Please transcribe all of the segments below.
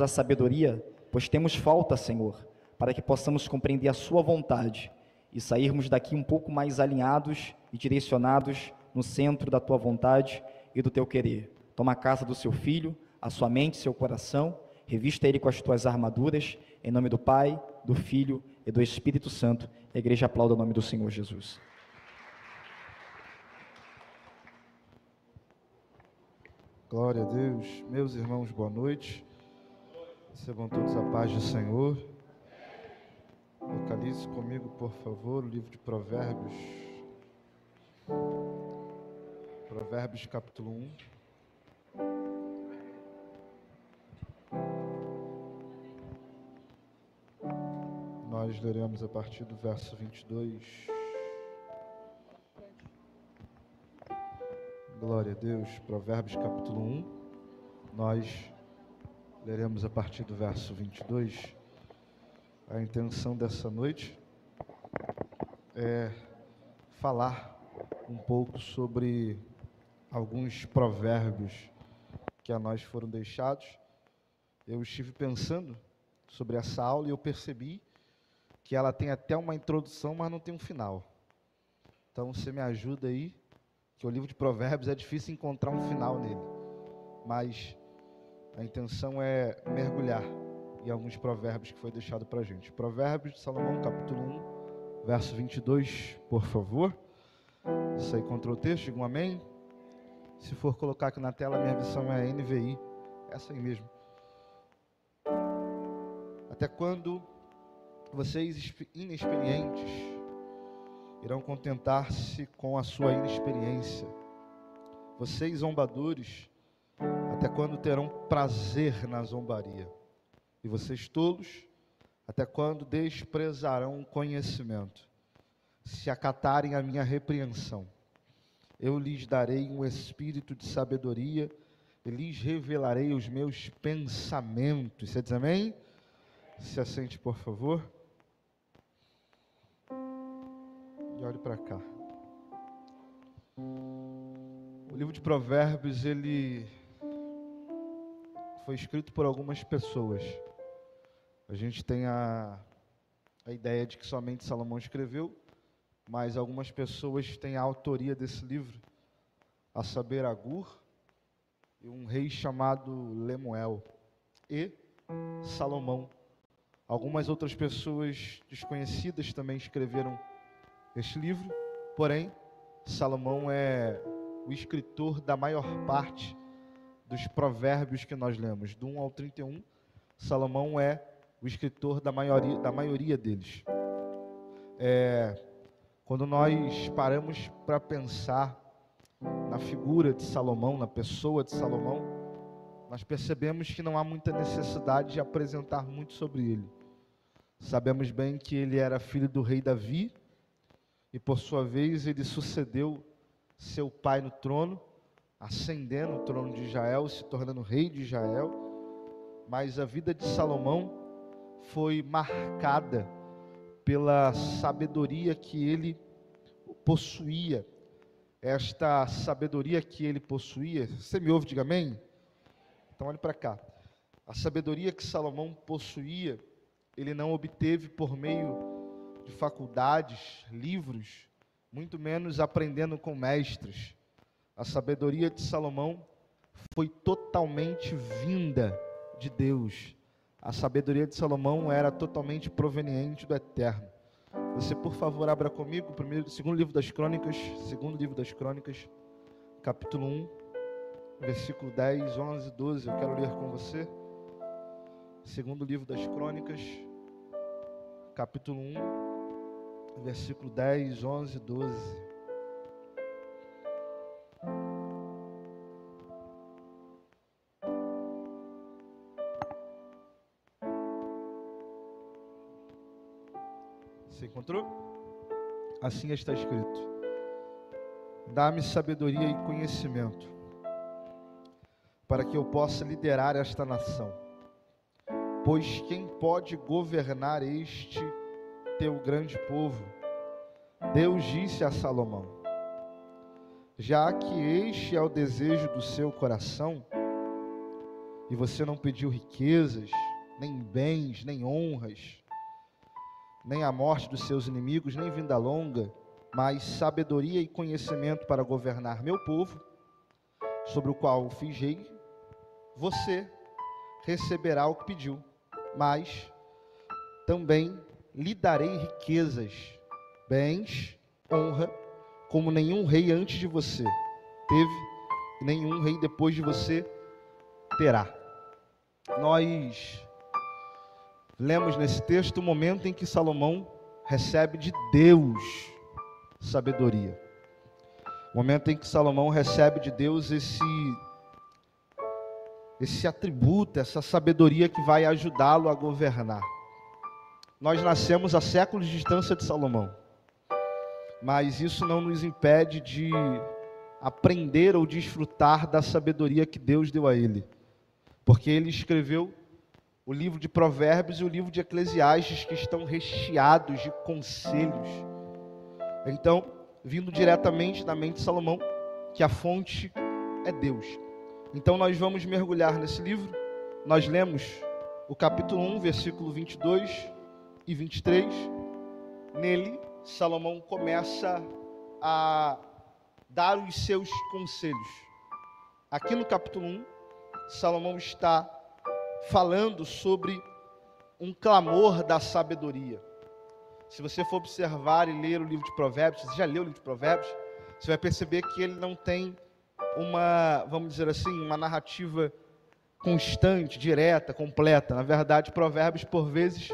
a sabedoria, pois temos falta, Senhor, para que possamos compreender a sua vontade e sairmos daqui um pouco mais alinhados e direcionados no centro da tua vontade e do teu querer. Toma a casa do seu filho, a sua mente, seu coração, revista ele com as tuas armaduras, em nome do Pai, do Filho e do Espírito Santo. A igreja aplauda o nome do Senhor Jesus. Glória a Deus. Meus irmãos, boa noite. Recebam todos a paz do Senhor. Localize comigo, por favor, o livro de Provérbios. Provérbios, capítulo 1. Nós leremos a partir do verso 22. Glória a Deus. Provérbios, capítulo 1. Nós leremos a partir do verso 22. A intenção dessa noite é falar um pouco sobre alguns provérbios que a nós foram deixados. Eu estive pensando sobre essa aula e eu percebi que ela tem até uma introdução, mas não tem um final. Então você me ajuda aí, que o livro de Provérbios é difícil encontrar um final nele, mas a intenção é mergulhar em alguns provérbios que foi deixado para a gente. Provérbios de Salomão, capítulo 1, verso 22, por favor. Você encontrou o texto? Diga um amém. Se for colocar aqui na tela, minha versão é NVI, essa aí mesmo. Até quando vocês inexperientes irão contentar-se com a sua inexperiência? Vocês zombadores, até quando terão prazer na zombaria? E vocês tolos, até quando desprezarão o conhecimento? Se acatarem a minha repreensão, eu lhes darei um espírito de sabedoria e lhes revelarei os meus pensamentos. Você diz amém? Se assente, por favor. E olhe para cá. O livro de Provérbios, ele foi escrito por algumas pessoas. A gente tem a ideia de que somente Salomão escreveu, mas algumas pessoas têm a autoria desse livro, a saber, Agur, e um rei chamado Lemuel, e Salomão. Algumas outras pessoas desconhecidas também escreveram este livro, porém, Salomão é o escritor da maior parte dos provérbios que nós lemos, do 1 ao 31, Salomão é o escritor da maioria deles. Quando nós paramos para pensar na figura de Salomão, na pessoa de Salomão, nós percebemos que não há muita necessidade de apresentar muito sobre ele. Sabemos bem que ele era filho do rei Davi, e por sua vez ele sucedeu seu pai no trono, ascendendo o trono de Israel, se tornando rei de Israel. Mas a vida de Salomão foi marcada pela sabedoria que ele possuía. Esta sabedoria que ele possuía, você me ouve, diga amém? Então olhe para cá. A sabedoria que Salomão possuía, ele não obteve por meio de faculdades, livros, muito menos aprendendo com mestres. A sabedoria de Salomão foi totalmente vinda de Deus. A sabedoria de Salomão era totalmente proveniente do Eterno. Você, por favor, abra comigo segundo livro das Crônicas, capítulo 1, versículo 10, 11, 12. Eu quero ler com você. Segundo livro das Crônicas, capítulo 1, versículo 10, 11, 12. Você encontrou? Assim está escrito: dá-me sabedoria e conhecimento, para que eu possa liderar esta nação. Pois quem pode governar este teu grande povo? Deus disse a Salomão: já que este é o desejo do seu coração, e você não pediu riquezas, nem bens, nem honras, nem a morte dos seus inimigos, nem vinda longa, mas sabedoria e conhecimento para governar meu povo, sobre o qual fiz rei, você receberá o que pediu, mas também lhe darei riquezas, bens, honra, como nenhum rei antes de você teve, e nenhum rei depois de você terá. Nós lemos nesse texto o momento em que Salomão recebe de Deus sabedoria. O momento em que Salomão recebe de Deus esse atributo, essa sabedoria que vai ajudá-lo a governar. Nós nascemos a séculos de distância de Salomão, mas isso não nos impede de aprender ou desfrutar da sabedoria que Deus deu a ele, porque ele escreveu o livro de Provérbios e o livro de Eclesiastes, que estão recheados de conselhos. Então, vindo diretamente da mente de Salomão, que a fonte é Deus. Então nós vamos mergulhar nesse livro. Nós lemos o capítulo 1, versículo 22 e 23. Nele, Salomão começa a dar os seus conselhos. Aqui no capítulo 1, Salomão está falando sobre um clamor da sabedoria. Se você for observar e ler o livro de Provérbios, você já leu o livro de Provérbios, você vai perceber que ele não tem uma, vamos dizer assim, uma narrativa constante, direta, completa. Na verdade, Provérbios, por vezes,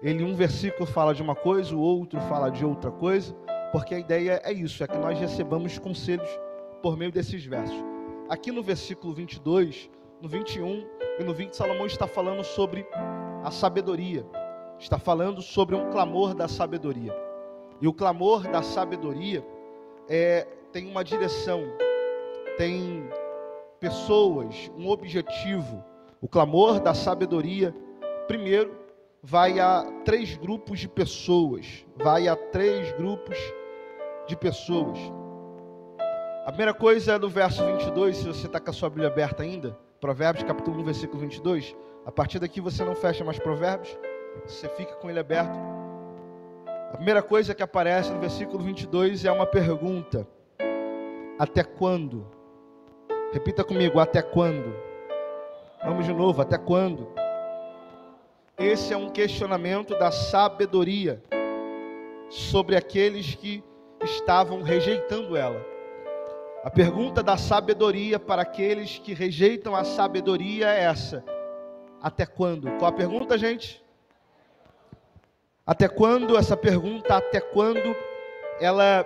um versículo fala de uma coisa, o outro fala de outra coisa, porque a ideia é isso, é que nós recebamos conselhos por meio desses versos. Aqui no versículo 22, no 21 e no 20, Salomão está falando sobre a sabedoria. Está falando sobre um clamor da sabedoria. E o clamor da sabedoria tem uma direção, tem pessoas, um objetivo. O clamor da sabedoria, primeiro, vai a 3 grupos de pessoas. A primeira coisa é no verso 22, se você está com a sua Bíblia aberta ainda, Provérbios capítulo 1, versículo 22. A partir daqui você não fecha mais Provérbios, você fica com ele aberto. A primeira coisa que aparece no versículo 22 é uma pergunta: até quando? Repita comigo, até quando? Vamos de novo, até quando? Esse é um questionamento da sabedoria sobre aqueles que estavam rejeitando ela. A pergunta da sabedoria para aqueles que rejeitam a sabedoria é essa: até quando? Qual a pergunta, gente? Até quando? Essa pergunta, até quando, ela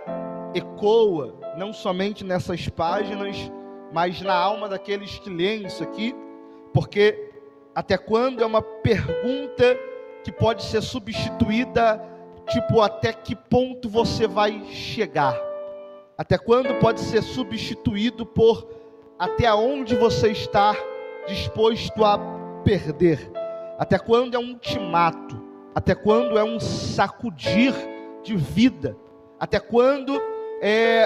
ecoa não somente nessas páginas, mas na alma daqueles que leem isso aqui, porque até quando é uma pergunta que pode ser substituída, tipo, até que ponto você vai chegar? Até quando pode ser substituído por até onde você está disposto a perder? Até quando é um ultimato? Até quando é um sacudir de vida? Até quando é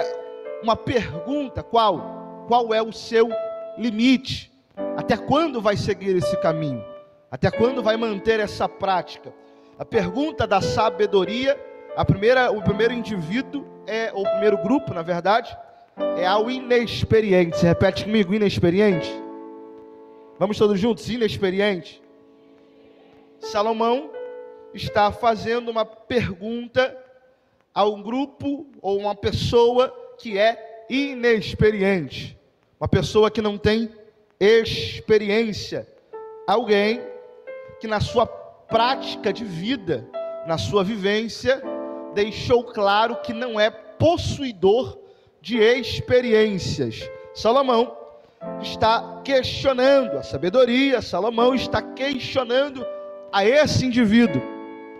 uma pergunta, qual é o seu limite? Até quando vai seguir esse caminho? Até quando vai manter essa prática? A pergunta da sabedoria, o primeiro indivíduo, ou o primeiro grupo, na verdade, é ao inexperiente. Você repete comigo, inexperiente? Vamos todos juntos, inexperiente? Salomão está fazendo uma pergunta a um grupo ou uma pessoa que é inexperiente, uma pessoa que não tem experiência, alguém que na sua prática de vida, na sua vivência, deixou claro que não é possuidor de experiências. Salomão está questionando a sabedoria, Salomão está questionando a esse indivíduo,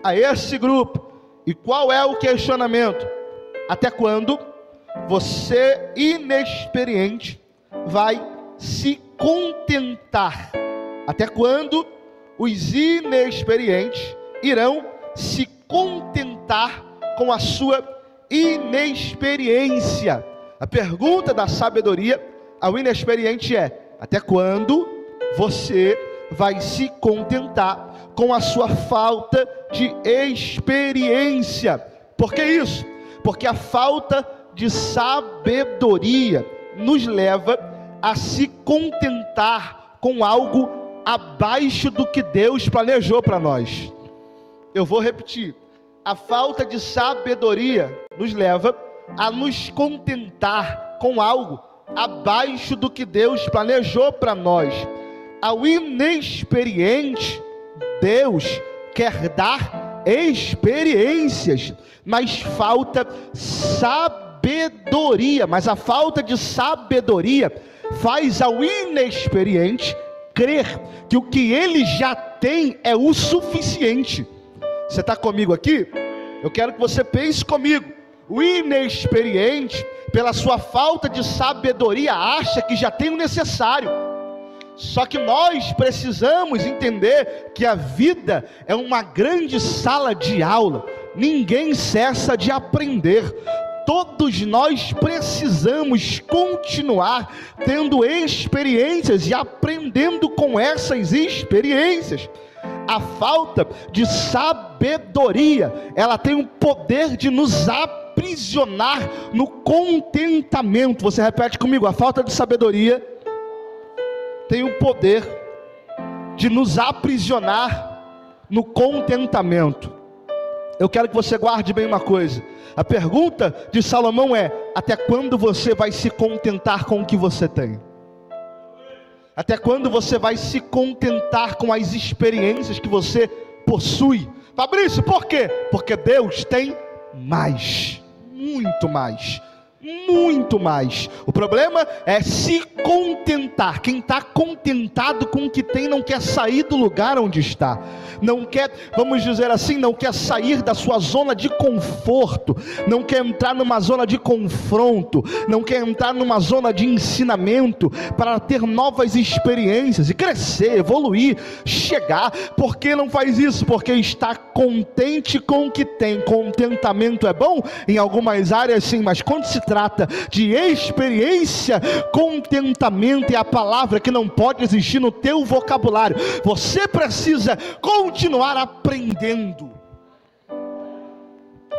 a esse grupo. E qual é o questionamento? Até quando você, inexperiente, vai se contentar? Até quando os inexperientes irão se contentar com a sua inexperiência? A pergunta da sabedoria ao inexperiente é: até quando você vai se contentar com a sua falta de experiência. Por que isso? Porque a falta de sabedoria nos leva a se contentar com algo abaixo do que Deus planejou para nós. Eu vou repetir. A falta de sabedoria nos leva a nos contentar com algo abaixo do que Deus planejou para nós. Ao inexperiente, Deus quer dar experiências, mas falta sabedoria. Mas a falta de sabedoria faz ao inexperiente crer que o que ele já tem é o suficiente. Você está comigo aqui? Eu quero que você pense comigo. O inexperiente, pela sua falta de sabedoria, acha que já tem o necessário. Só que nós precisamos entender que a vida é uma grande sala de aula. Ninguém cessa de aprender. Todos nós precisamos continuar tendo experiências e aprendendo com essas experiências. A falta de sabedoria, ela tem o poder de nos aprisionar no contentamento. Você repete comigo: a falta de sabedoria tem o poder de nos aprisionar no contentamento. Eu quero que você guarde bem uma coisa. A pergunta de Salomão é: até quando você vai se contentar com o que você tem? Até quando você vai se contentar com as experiências que você possui? Fabrício, por quê? Porque Deus tem mais, muito mais. Muito mais. O problema é se contentar. Quem está contentado com o que tem não quer sair do lugar onde está. Não quer, vamos dizer assim, não quer sair da sua zona de conforto. Não quer entrar numa zona de confronto. Não quer entrar numa zona de ensinamento para ter novas experiências e crescer, evoluir, chegar. Por que não faz isso? Porque está contente com o que tem. Contentamento é bom em algumas áreas, sim, mas quando se trata de experiência, contentamento é a palavra que não pode existir no teu vocabulário. Você precisa continuar aprendendo.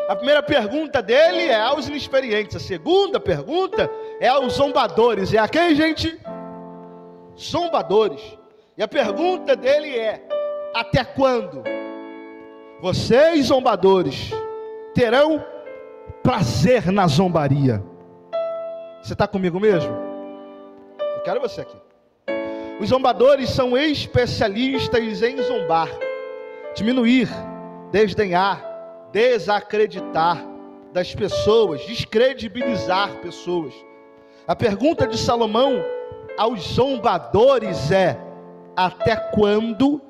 A primeira pergunta dele é aos inexperientes. A segunda pergunta é aos zombadores. É a quem, gente? Zombadores. E a pergunta dele é: até quando vocês, zombadores, terão prazer na zombaria? Você está comigo mesmo? Eu quero você aqui. Os zombadores são especialistas em zombar, diminuir, desdenhar, desacreditar das pessoas, descredibilizar pessoas. A pergunta de Salomão aos zombadores é: até quando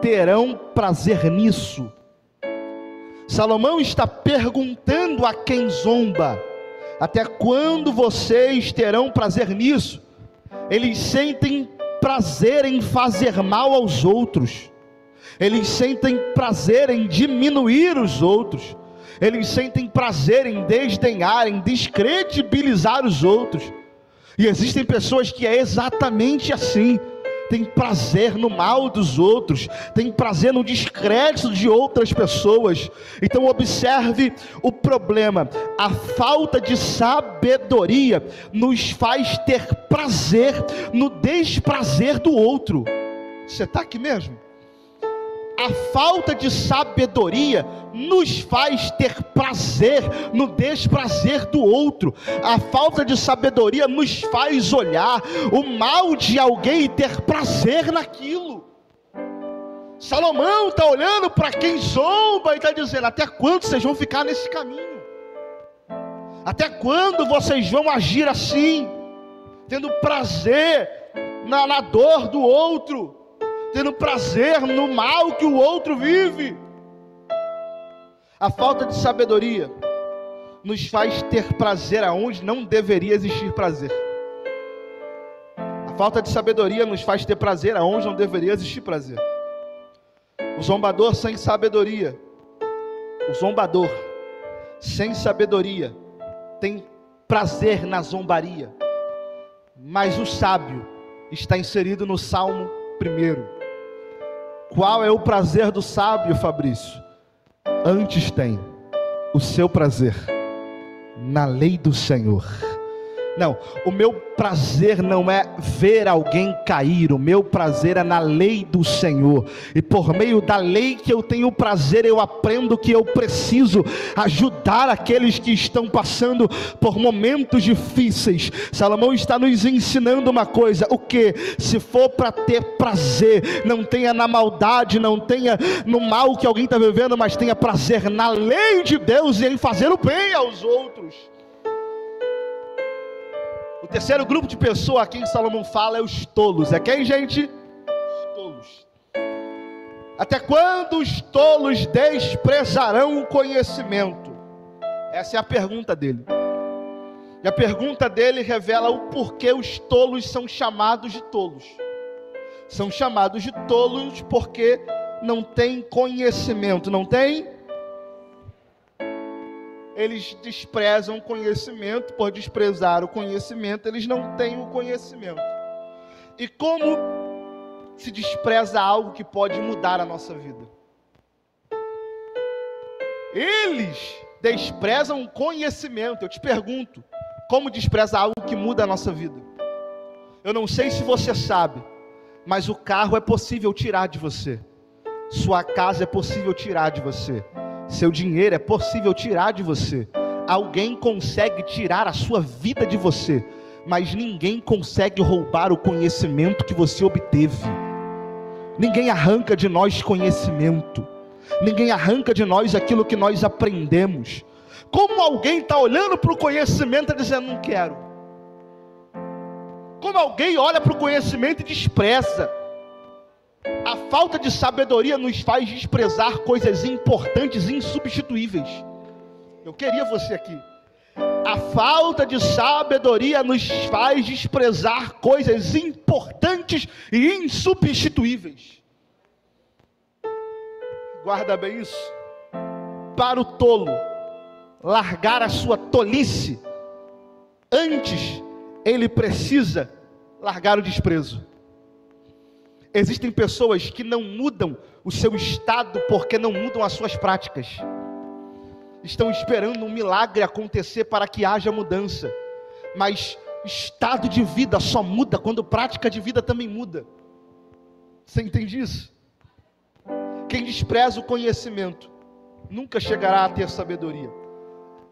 terão prazer nisso? Salomão está perguntando a quem zomba: até quando vocês terão prazer nisso? Eles sentem prazer em fazer mal aos outros. Eles sentem prazer em diminuir os outros. Eles sentem prazer em desdenhar, em descredibilizar os outros. E existem pessoas que é exatamente assim. Tem prazer no mal dos outros, tem prazer no descrédito de outras pessoas. Então observe o problema. A falta de sabedoria nos faz ter prazer no desprazer do outro. Você está aqui mesmo? A falta de sabedoria nos faz ter prazer no desprazer do outro. A falta de sabedoria nos faz olhar o mal de alguém e ter prazer naquilo. Salomão está olhando para quem zomba e está dizendo: até quando vocês vão ficar nesse caminho? Até quando vocês vão agir assim, tendo prazer na dor do outro, tendo prazer no mal que o outro vive? A falta de sabedoria nos faz ter prazer aonde não deveria existir prazer. A falta de sabedoria nos faz ter prazer aonde não deveria existir prazer. O zombador sem sabedoria, tem prazer na zombaria. Mas o sábio está inserido no Salmo primeiro. Qual é o prazer do sábio, Fabrício? Antes tem o seu prazer na lei do Senhor. Não, o meu prazer não é ver alguém cair, o meu prazer é na lei do Senhor, e por meio da lei que eu tenho prazer, eu aprendo que eu preciso ajudar aqueles que estão passando por momentos difíceis. Salomão está nos ensinando uma coisa: o que? Se for para ter prazer, não tenha na maldade, não tenha no mal que alguém está vivendo, mas tenha prazer na lei de Deus e em fazer o bem aos outros. O terceiro grupo de pessoa a quem Salomão fala é os tolos. É quem, gente? Os tolos. Até quando os tolos desprezarão o conhecimento? Essa é a pergunta dele. E a pergunta dele revela o porquê os tolos são chamados de tolos. São chamados de tolos porque não têm conhecimento. Não tem? Eles desprezam o conhecimento. Por desprezar o conhecimento, eles não têm o conhecimento. E como se despreza algo que pode mudar a nossa vida? Eles desprezam o conhecimento. Eu te pergunto, como despreza algo que muda a nossa vida? Eu não sei se você sabe, mas o carro é possível tirar de você. Sua casa é possível tirar de você. Seu dinheiro é possível tirar de você. Alguém consegue tirar a sua vida de você, mas ninguém consegue roubar o conhecimento que você obteve. Ninguém arranca de nós conhecimento. Ninguém arranca de nós aquilo que nós aprendemos. Como alguém está olhando para o conhecimento e dizendo, não quero? Como alguém olha para o conhecimento e despreza? A falta de sabedoria nos faz desprezar coisas importantes e insubstituíveis. Eu queria você aqui. A falta de sabedoria nos faz desprezar coisas importantes e insubstituíveis. Guarda bem isso. Para o tolo largar a sua tolice, antes ele precisa largar o desprezo. Existem pessoas que não mudam o seu estado porque não mudam as suas práticas. Estão esperando um milagre acontecer para que haja mudança. Mas estado de vida só muda quando prática de vida também muda. Você entende isso? Quem despreza o conhecimento nunca chegará a ter sabedoria.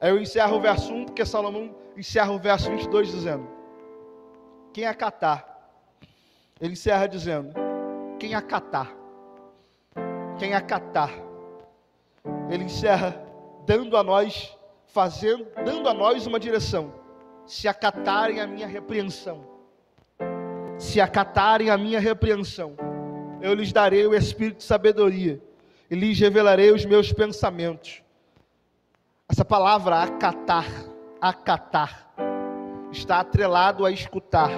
Aí eu encerro o verso 1, porque Salomão encerra o verso 22 dizendo: quem acatar. Ele encerra dizendo: quem acatar. Quem acatar. Ele encerra dando a nós uma direção. Se acatarem a minha repreensão. Se acatarem a minha repreensão, eu lhes darei o espírito de sabedoria e lhes revelarei os meus pensamentos. Essa palavra acatar, está atrelado a escutar,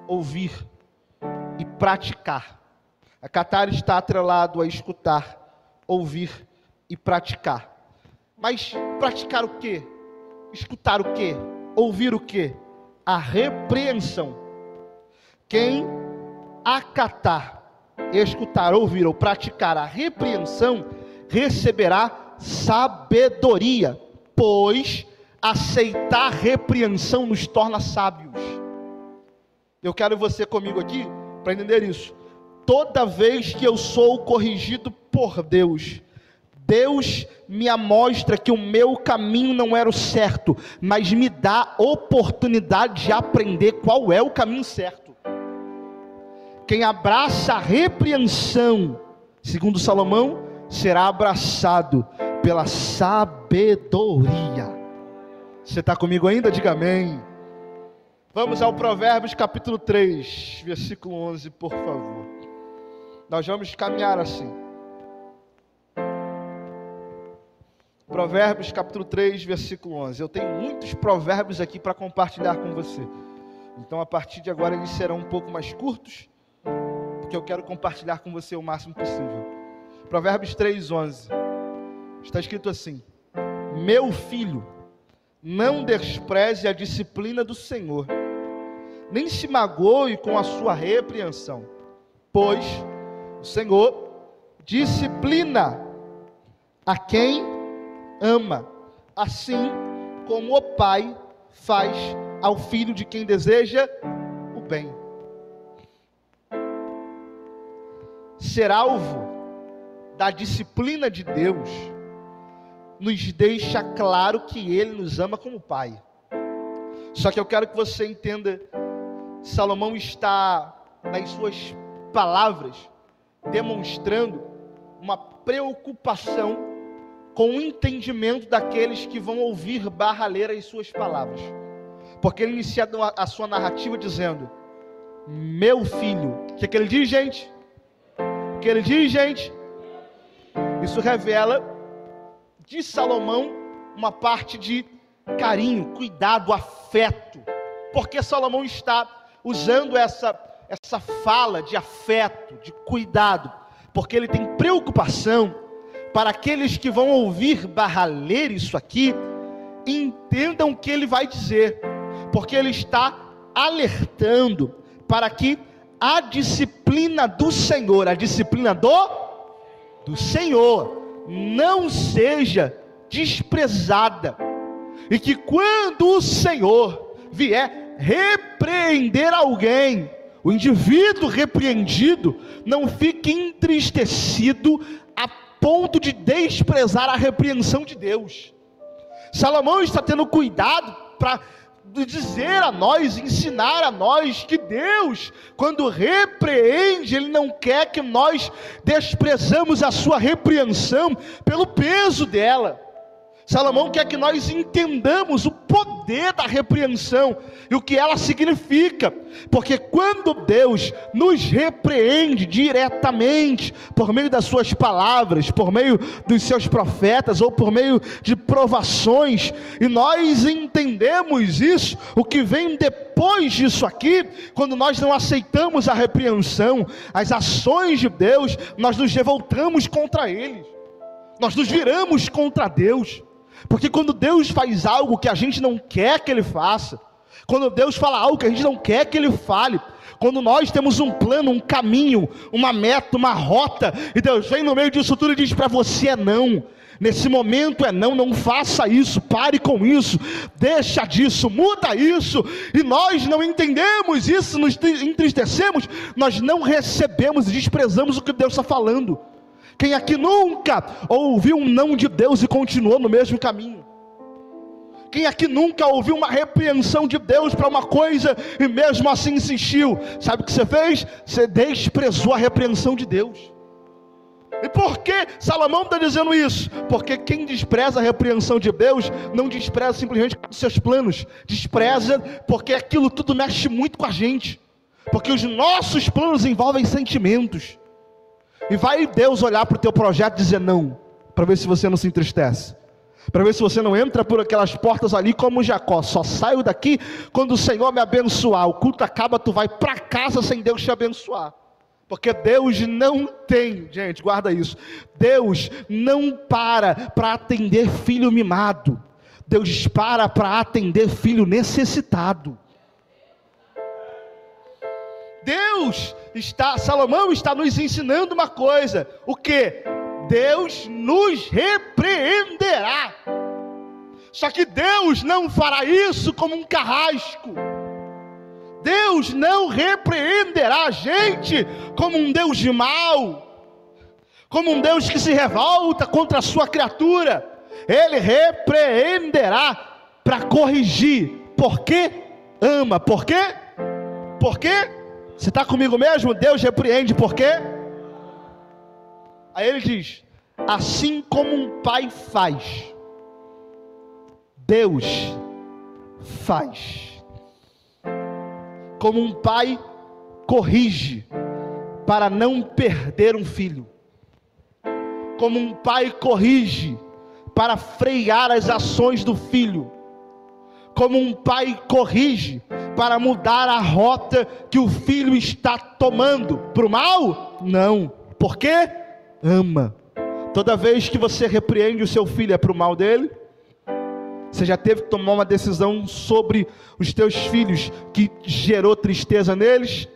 ouvir e praticar. Acatar está atrelado a escutar, ouvir e praticar. Mas praticar o quê? Escutar o quê? Ouvir o quê? A repreensão. Quem acatar, escutar, ouvir ou praticar a repreensão, receberá sabedoria, pois aceitar repreensão nos torna sábios. Eu quero você comigo aqui para entender isso. Toda vez que eu sou corrigido por Deus, Deus me mostra que o meu caminho não era o certo, mas me dá oportunidade de aprender qual é o caminho certo. Quem abraça a repreensão, segundo Salomão, será abraçado pela sabedoria. Você está comigo ainda? Diga amém. Vamos ao Provérbios capítulo 3, versículo 11, por favor. Nós vamos caminhar assim. Provérbios capítulo 3, versículo 11. Eu tenho muitos provérbios aqui para compartilhar com você. Então a partir de agora eles serão um pouco mais curtos, porque eu quero compartilhar com você o máximo possível. Provérbios 3, 11. Está escrito assim: meu filho, não despreze a disciplina do Senhor, nem se magoe com a sua repreensão, pois o Senhor disciplina a quem ama, assim como o pai faz ao filho de quem deseja o bem. Ser alvo da disciplina de Deus nos deixa claro que Ele nos ama como Pai. Só que eu quero que você entenda, Salomão está, nas suas palavras, demonstrando uma preocupação com o entendimento daqueles que vão ouvir ler as suas palavras. Porque ele inicia a sua narrativa dizendo: meu filho. O que ele diz, gente? O que ele diz, gente? Isso revela de Salomão uma parte de carinho, cuidado, afeto. Porque Salomão está usando essa fala de afeto, de cuidado, porque ele tem preocupação para aqueles que vão ouvir ler isso aqui, entendam o que ele vai dizer, porque ele está alertando para que a disciplina do Senhor, a disciplina do Senhor, não seja desprezada, e que quando o Senhor vier repreender alguém, o indivíduo repreendido não fique entristecido a ponto de desprezar a repreensão de Deus. Salomão está tendo cuidado para dizer a nós, ensinar a nós que Deus, quando repreende, Ele não quer que nós desprezamos a sua repreensão pelo peso dela. Salomão quer que nós entendamos o poder da repreensão e o que ela significa, porque quando Deus nos repreende diretamente, por meio das suas palavras, por meio dos seus profetas, ou por meio de provações, e nós entendemos isso, o que vem depois disso aqui, quando nós não aceitamos a repreensão, as ações de Deus, nós nos revoltamos contra eles, nós nos viramos contra Deus. Porque quando Deus faz algo que a gente não quer que Ele faça, quando Deus fala algo que a gente não quer que Ele fale, quando nós temos um plano, um caminho, uma meta, uma rota, e Deus vem no meio disso tudo e diz para você: é não, nesse momento é não, não faça isso, pare com isso, deixa disso, muda isso, e nós não entendemos isso, nos entristecemos, nós não recebemos e desprezamos o que Deus está falando. Quem aqui nunca ouviu um não de Deus e continuou no mesmo caminho? Quem aqui nunca ouviu uma repreensão de Deus para uma coisa e mesmo assim insistiu? Sabe o que você fez? Você desprezou a repreensão de Deus. E por que Salomão está dizendo isso? Porque quem despreza a repreensão de Deus, não despreza simplesmente os seus planos, despreza porque aquilo tudo mexe muito com a gente, porque os nossos planos envolvem sentimentos. E vai Deus olhar para o teu projeto e dizer não, para ver se você não se entristece, para ver se você não entra por aquelas portas ali como Jacó: só saio daqui quando o Senhor me abençoar. O culto acaba, tu vai para casa sem Deus te abençoar, porque Deus não tem, gente, guarda isso, Deus não para atender filho mimado, Deus para atender filho necessitado. Salomão está nos ensinando uma coisa: o que? Deus nos repreenderá. Só que Deus não fará isso como um carrasco. Deus não repreenderá a gente como um Deus de mal, como um Deus que se revolta contra a sua criatura. Ele repreenderá para corrigir, porque ama. Por quê? Por quê? Você está comigo mesmo? Deus repreende por quê? Aí ele diz: assim como um pai faz, Deus faz. Como um pai corrige para não perder um filho, como um pai corrige para frear as ações do filho, como um pai corrige para mudar a rota que o filho está tomando para o mal? Não. Por quê? Ama. Toda vez que você repreende o seu filho, é para o mal dele? Você já teve que tomar uma decisão sobre os teus filhos que gerou tristeza neles?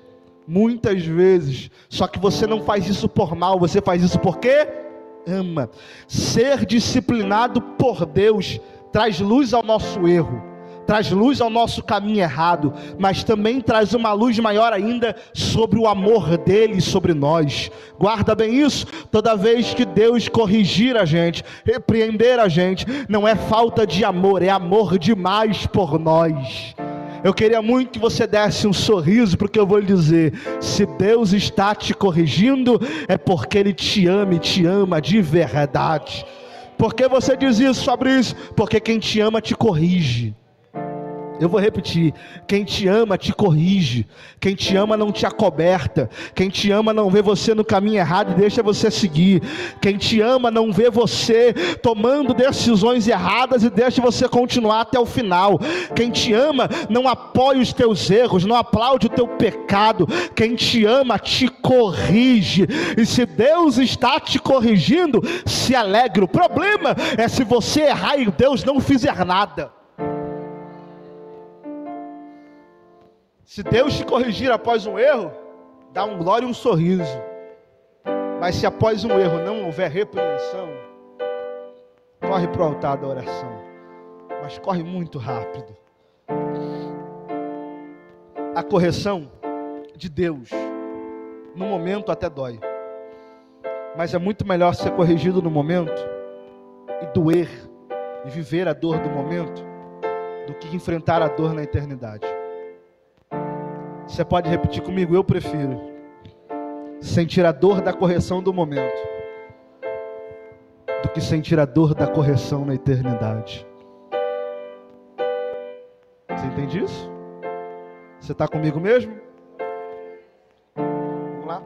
muitas vezes. Só que você não faz isso por mal, você faz isso porque ama. Ser disciplinado por Deus traz luz ao nosso erro, traz luz ao nosso caminho errado, mas também traz uma luz maior ainda sobre o amor dele sobre nós. Guarda bem isso. Toda vez que Deus corrigir a gente, repreender a gente, não é falta de amor, é amor demais por nós. Eu queria muito que você desse um sorriso, porque eu vou lhe dizer: se Deus está te corrigindo, é porque Ele te ama e te ama de verdade. Por que você diz isso, Fabrício? Porque quem te ama te corrige. Eu vou repetir: quem te ama te corrige, quem te ama não te acoberta, quem te ama não vê você no caminho errado e deixa você seguir, quem te ama não vê você tomando decisões erradas e deixa você continuar até o final, quem te ama não apoia os teus erros, não aplaude o teu pecado, quem te ama te corrige. E se Deus está te corrigindo, se alegre. O problema é se você errar e Deus não fizer nada. Se Deus te corrigir após um erro, dá um glória e um sorriso. Mas se após um erro não houver repreensão, corre para o altar da oração. Mas corre muito rápido. A correção de Deus, no momento até dói. Mas é muito melhor ser corrigido no momento e doer e viver a dor do momento do que enfrentar a dor na eternidade. Você pode repetir comigo? Eu prefiro sentir a dor da correção do momento do que sentir a dor da correção na eternidade. Você entende isso? Você está comigo mesmo? Vamos lá?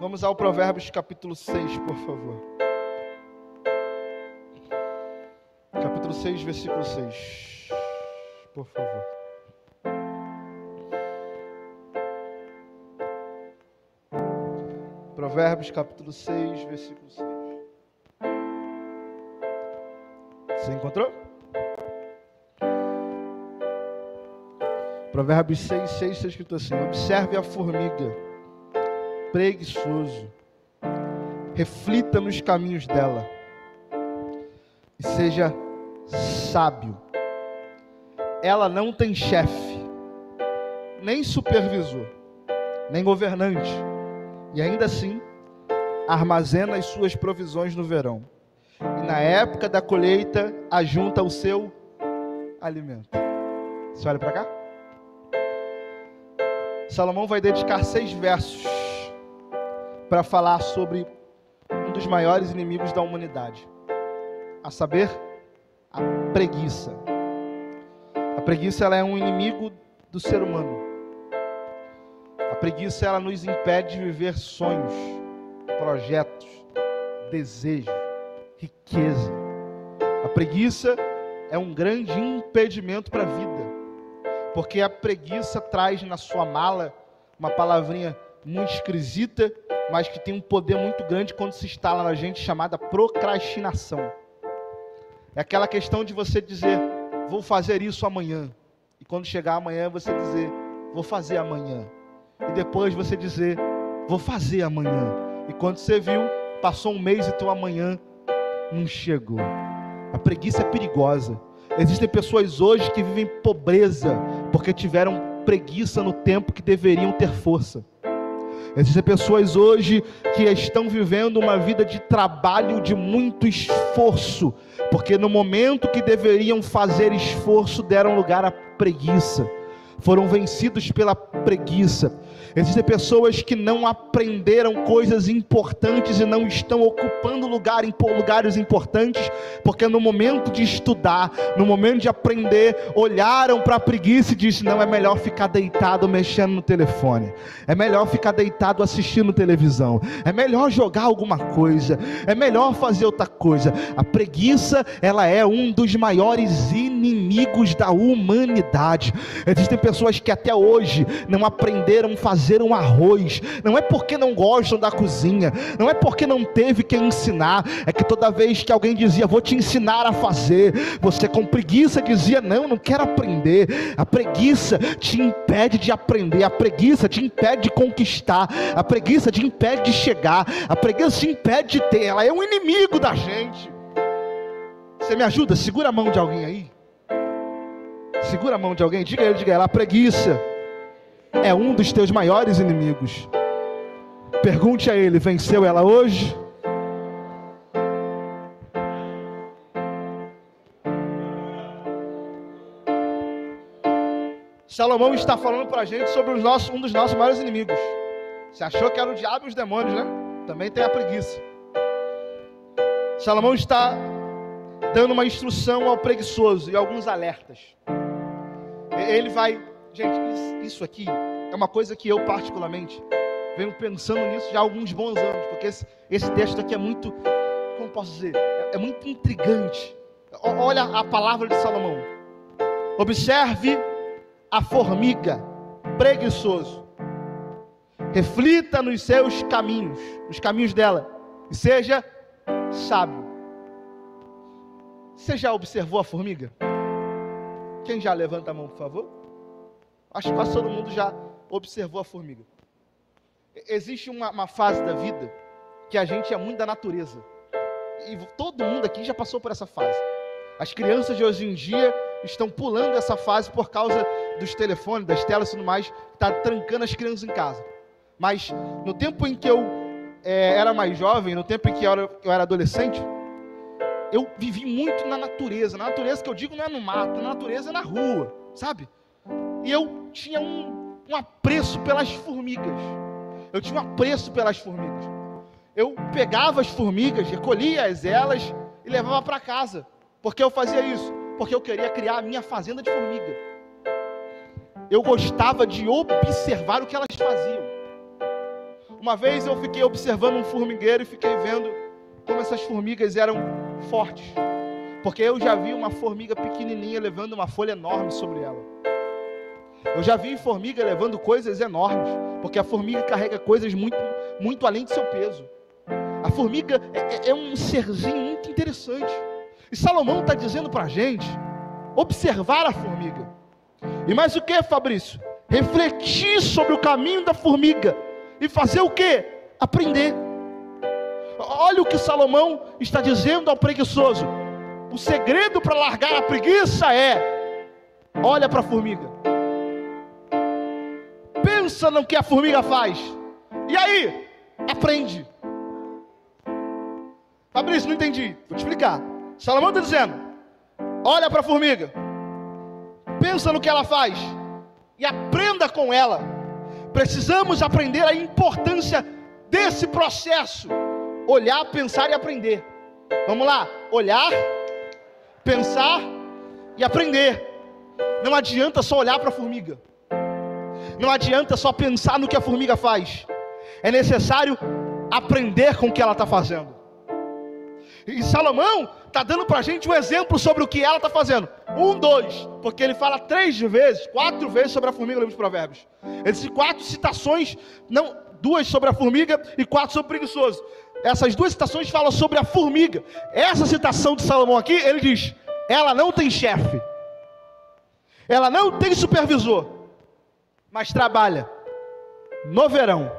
Vamos ao Provérbios capítulo 6, por favor. Capítulo 6, versículo 6. Por favor. Provérbios capítulo 6, versículo 6. Você encontrou? Provérbios 6, 6 está escrito assim: observe a formiga, preguiçoso, reflita nos caminhos dela e seja sábio. Ela não tem chefe, nem supervisor, nem governante, e ainda assim armazena as suas provisões no verão, e na época da colheita ajunta o seu alimento. Você olha para cá. Salomão vai dedicar 6 versos para falar sobre um dos maiores inimigos da humanidade, a saber, a preguiça. A preguiça, ela é um inimigo do ser humano. A preguiça, ela nos impede de viver sonhos, projetos, desejos, riqueza. A preguiça é um grande impedimento para a vida, porque a preguiça traz na sua mala uma palavrinha muito esquisita, mas que tem um poder muito grande quando se instala na gente, chamada procrastinação. É aquela questão de você dizer: vou fazer isso amanhã, e quando chegar amanhã você dizer: vou fazer amanhã, e depois você dizer: vou fazer amanhã, e quando você viu, passou um mês e teu amanhã não chegou. A preguiça é perigosa. Existem pessoas hoje que vivem pobreza porque tiveram preguiça no tempo que deveriam ter força. Existem pessoas hoje que estão vivendo uma vida de trabalho, de muito esforço, porque no momento que deveriam fazer esforço, deram lugar à preguiça. Foram vencidos pela preguiça. Existem pessoas que não aprenderam coisas importantes e não estão ocupando lugares importantes, porque no momento de estudar, no momento de aprender, olharam para a preguiça e disseram: não, é melhor ficar deitado mexendo no telefone, é melhor ficar deitado assistindo televisão, é melhor jogar alguma coisa, é melhor fazer outra coisa. A preguiça, ela é um dos maiores inimigos da humanidade. Existem pessoas que até hoje não aprenderam a fazer fazer um arroz, não é porque não gostam da cozinha, não é porque não teve quem ensinar, é que toda vez que alguém dizia, vou te ensinar a fazer, você com preguiça dizia, não quero aprender. A preguiça te impede de aprender, a preguiça te impede de conquistar, a preguiça te impede de chegar, a preguiça te impede de ter, ela é um inimigo da gente. Você me ajuda? Segura a mão de alguém aí. Segura a mão de alguém, diga ela, a preguiça é um dos teus maiores inimigos. Pergunte a ele, venceu ela hoje? Salomão está falando para a gente sobre um dos nossos maiores inimigos. Você achou que era o diabo e os demônios, né? Também tem a preguiça. Salomão está dando uma instrução ao preguiçoso e alguns alertas. Ele vai... Gente, isso aqui é uma coisa que eu particularmente venho pensando nisso já há alguns bons anos, porque esse texto aqui é muito, como posso dizer, é muito intrigante. Olha a palavra de Salomão. Observe a formiga, preguiçoso. Reflita nos seus caminhos, nos caminhos dela, e seja sábio. Você já observou a formiga? Quem já levanta a mão, por favor? Acho que quase todo mundo já observou a formiga. Existe uma fase da vida que a gente é muito da natureza. E todo mundo aqui já passou por essa fase. As crianças de hoje em dia estão pulando essa fase por causa dos telefones, das telas e tudo mais, está trancando as crianças em casa. Mas no tempo em que eu era mais jovem, no tempo em que eu era adolescente, eu vivi muito na natureza. Na natureza que eu digo não é no mato, na natureza é na rua, sabe? E eu tinha um apreço pelas formigas. Eu tinha um apreço pelas formigas. Eu pegava as formigas, recolhia elas e levava para casa. Por que eu fazia isso? Porque eu queria criar a minha fazenda de formiga. Eu gostava de observar o que elas faziam. Uma vez eu fiquei observando um formigueiro e fiquei vendo como essas formigas eram fortes. Porque eu já vi uma formiga pequenininha levando uma folha enorme sobre ela. Eu já vi formiga levando coisas enormes, porque a formiga carrega coisas muito, muito além do seu peso. A formiga é um serzinho muito interessante. E Salomão está dizendo para a gente observar a formiga. E mais o que, Fabrício? Refletir sobre o caminho da formiga. E fazer o que? Aprender. Olha o que Salomão está dizendo ao preguiçoso. O segredo para largar a preguiça é: olha para a formiga. Pensa no que a formiga faz. E aí? Aprende. Fabrício, não entendi. Vou te explicar. Salomão está dizendo: olha para a formiga. Pensa no que ela faz. E aprenda com ela. Precisamos aprender a importância desse processo. Olhar, pensar e aprender. Vamos lá. Olhar, pensar e aprender. Não adianta só olhar para a formiga. Não adianta só pensar no que a formiga faz. É necessário aprender com o que ela está fazendo. E Salomão está dando para a gente um exemplo sobre o que ela está fazendo. 1, 2, porque ele fala 4 vezes sobre a formiga no livro de Provérbios. Ele diz 4 citações, não, 2 sobre a formiga e 4 sobre o preguiçoso. Essas 2 citações falam sobre a formiga. Essa citação de Salomão aqui, ele diz: ela não tem chefe, ela não tem supervisor, mas trabalha no verão,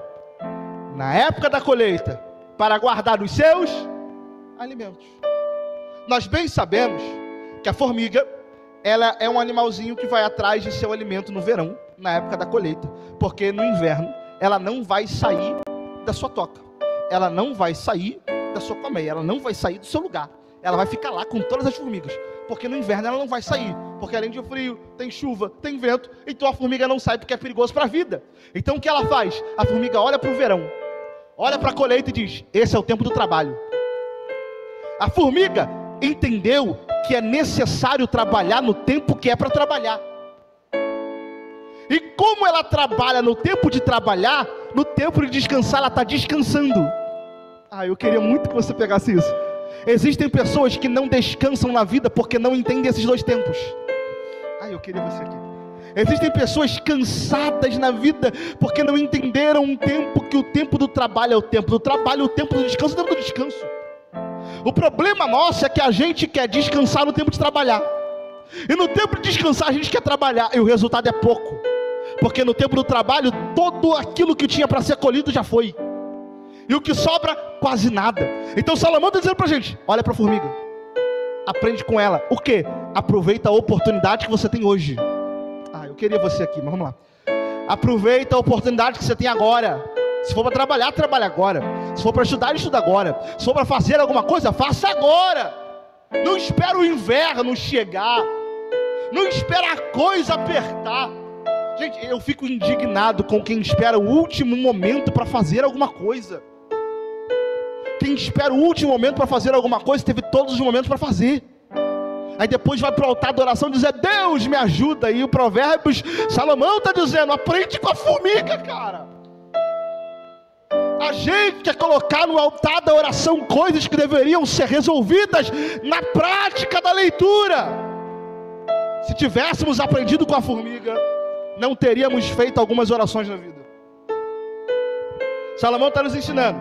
na época da colheita, para guardar os seus alimentos. Nós bem sabemos que a formiga, ela é um animalzinho que vai atrás de seu alimento no verão, na época da colheita, porque no inverno ela não vai sair da sua toca, ela não vai sair da sua colmeia, ela não vai sair do seu lugar, ela vai ficar lá com todas as formigas, porque no inverno ela não vai sair, porque além de frio, tem chuva, tem vento, então a formiga não sai porque é perigoso para a vida. Então o que ela faz? A formiga olha para o verão, olha para a colheita e diz: esse é o tempo do trabalho. A formiga entendeu que é necessário trabalhar no tempo que é para trabalhar. E como ela trabalha no tempo de trabalhar, no tempo de descansar, ela está descansando. Eu queria muito que você pegasse isso. Existem pessoas que não descansam na vida porque não entendem esses 2 tempos. Eu queria você aqui. Existem pessoas cansadas na vida porque não entenderam que o tempo do trabalho é o tempo do trabalho, o tempo do descanso é o tempo do descanso. O problema nosso é que a gente quer descansar no tempo de trabalhar. E no tempo de descansar a gente quer trabalhar e o resultado é pouco. Porque no tempo do trabalho, tudo aquilo que tinha para ser colhido já foi. E o que sobra, quase nada. Então Salomão está dizendo para a gente, olha para a formiga, aprende com ela. O quê? Aproveita a oportunidade que você tem hoje. Eu queria você aqui, mas vamos lá. Aproveita a oportunidade que você tem agora. Se for para trabalhar, trabalha agora. Se for para estudar, estuda agora. Se for para fazer alguma coisa, faça agora. Não espera o inverno chegar. Não espera a coisa apertar. Gente, eu fico indignado com quem espera o último momento para fazer alguma coisa. Quem espera o último momento para fazer alguma coisa, teve todos os momentos para fazer. Aí depois vai para o altar da oração dizer, Deus me ajuda. E o Provérbios, Salomão está dizendo, aprende com a formiga, cara. A gente quer colocar no altar da oração coisas que deveriam ser resolvidas na prática da leitura. Se tivéssemos aprendido com a formiga, não teríamos feito algumas orações na vida. Salomão está nos ensinando,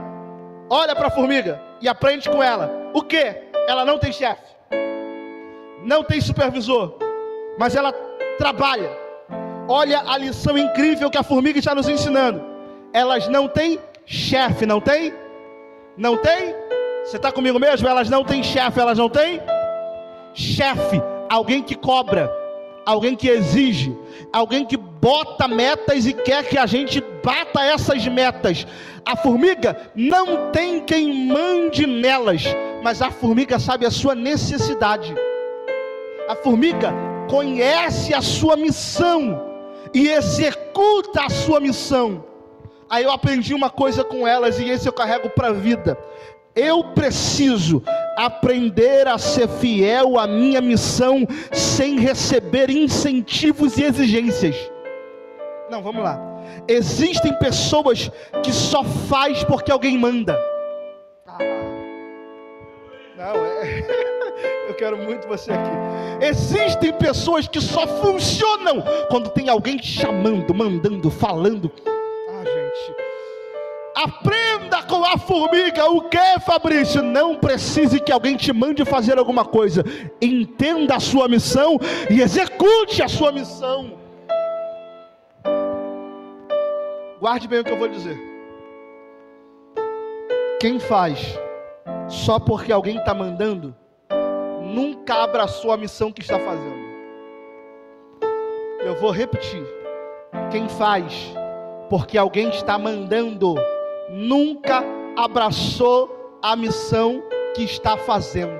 olha para a formiga e aprende com ela. O que? Ela não tem chefe, não tem supervisor, mas ela trabalha. Olha a lição incrível que a formiga está nos ensinando. Elas não têm chefe, não tem? Não tem? Você está comigo mesmo? Elas não têm chefe, elas não têm chefe. Alguém que cobra, alguém que exige, alguém que bota metas e quer que a gente bata essas metas. A formiga não tem quem mande nelas, mas a formiga sabe a sua necessidade. A formiga conhece a sua missão e executa a sua missão. Aí eu aprendi uma coisa com elas e esse eu carrego para a vida. Eu preciso aprender a ser fiel à minha missão sem receber incentivos e exigências. Não, vamos lá. Existem pessoas que só faz porque alguém manda. Eu quero muito você aqui. Existem pessoas que só funcionam quando tem alguém chamando, mandando, falando. Gente, aprenda com a formiga. O que, Fabrício? Não precise que alguém te mande fazer alguma coisa. Entenda a sua missão e execute a sua missão. Guarde bem o que eu vou dizer. Quem faz só porque alguém está mandando, nunca abraçou a missão que está fazendo. Eu vou repetir. Quem faz porque alguém está mandando, nunca abraçou a missão que está fazendo.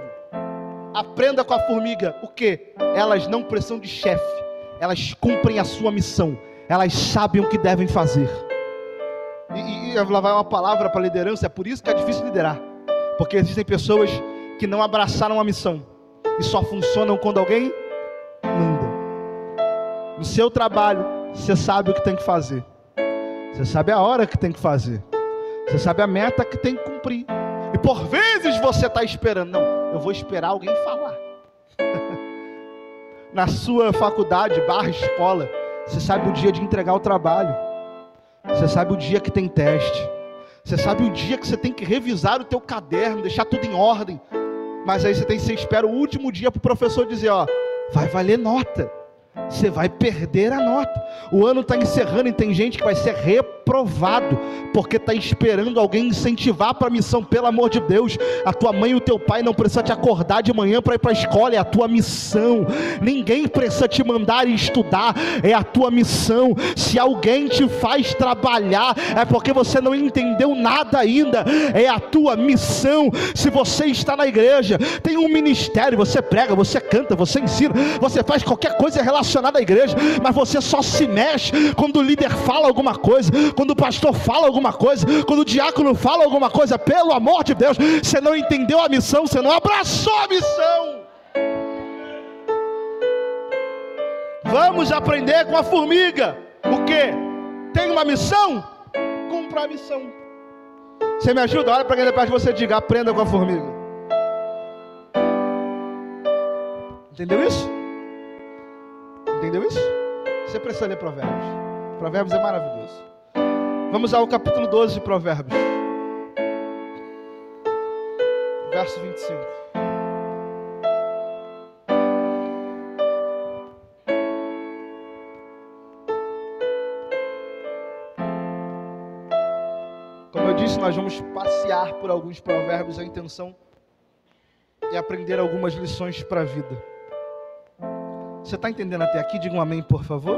Aprenda com a formiga. O que? Elas não precisam de chefe, elas cumprem a sua missão, elas sabem o que devem fazer. E lá vai uma palavra para liderança. É por isso que é difícil liderar, porque existem pessoas que não abraçaram a missão e só funcionam quando alguém manda. No seu trabalho, você sabe o que tem que fazer, você sabe a hora que tem que fazer, você sabe a meta que tem que cumprir. E por vezes você está esperando. Não, eu vou esperar alguém falar. Na sua faculdade, escola, você sabe o dia de entregar o trabalho, você sabe o dia que tem teste, você sabe o dia que você tem que revisar o teu caderno, deixar tudo em ordem. Mas aí você espera o último dia para o professor dizer, ó, vai valer nota. Você vai perder a nota. O ano está encerrando e tem gente que vai ser reprovado porque está esperando alguém incentivar para a missão. Pelo amor de Deus, a tua mãe e o teu pai não precisam te acordar de manhã para ir para a escola. É a tua missão. Ninguém precisa te mandar estudar, é a tua missão. Se alguém te faz trabalhar, é porque você não entendeu nada ainda. É a tua missão. Se você está na igreja, tem um ministério, você prega, você canta, você ensina, você faz qualquer coisa relacionada à igreja, mas você só se mexe quando o líder fala alguma coisa, quando o pastor fala alguma coisa, quando o diácono fala alguma coisa. Pelo amor de Deus, você não entendeu a missão, você não abraçou a missão. Vamos aprender com a formiga. O que? Tem uma missão? Cumpra a missão. Você me ajuda? Olha para quem está perto de você e diga, aprenda com a formiga. Entendeu isso? Entendeu isso? Você precisa ler Provérbios. Provérbios é maravilhoso. Vamos ao capítulo 12 de Provérbios. Verso 25. Como eu disse, nós vamos passear por alguns provérbios. A intenção é aprender algumas lições para a vida. Você está entendendo até aqui? Diga um amém, por favor.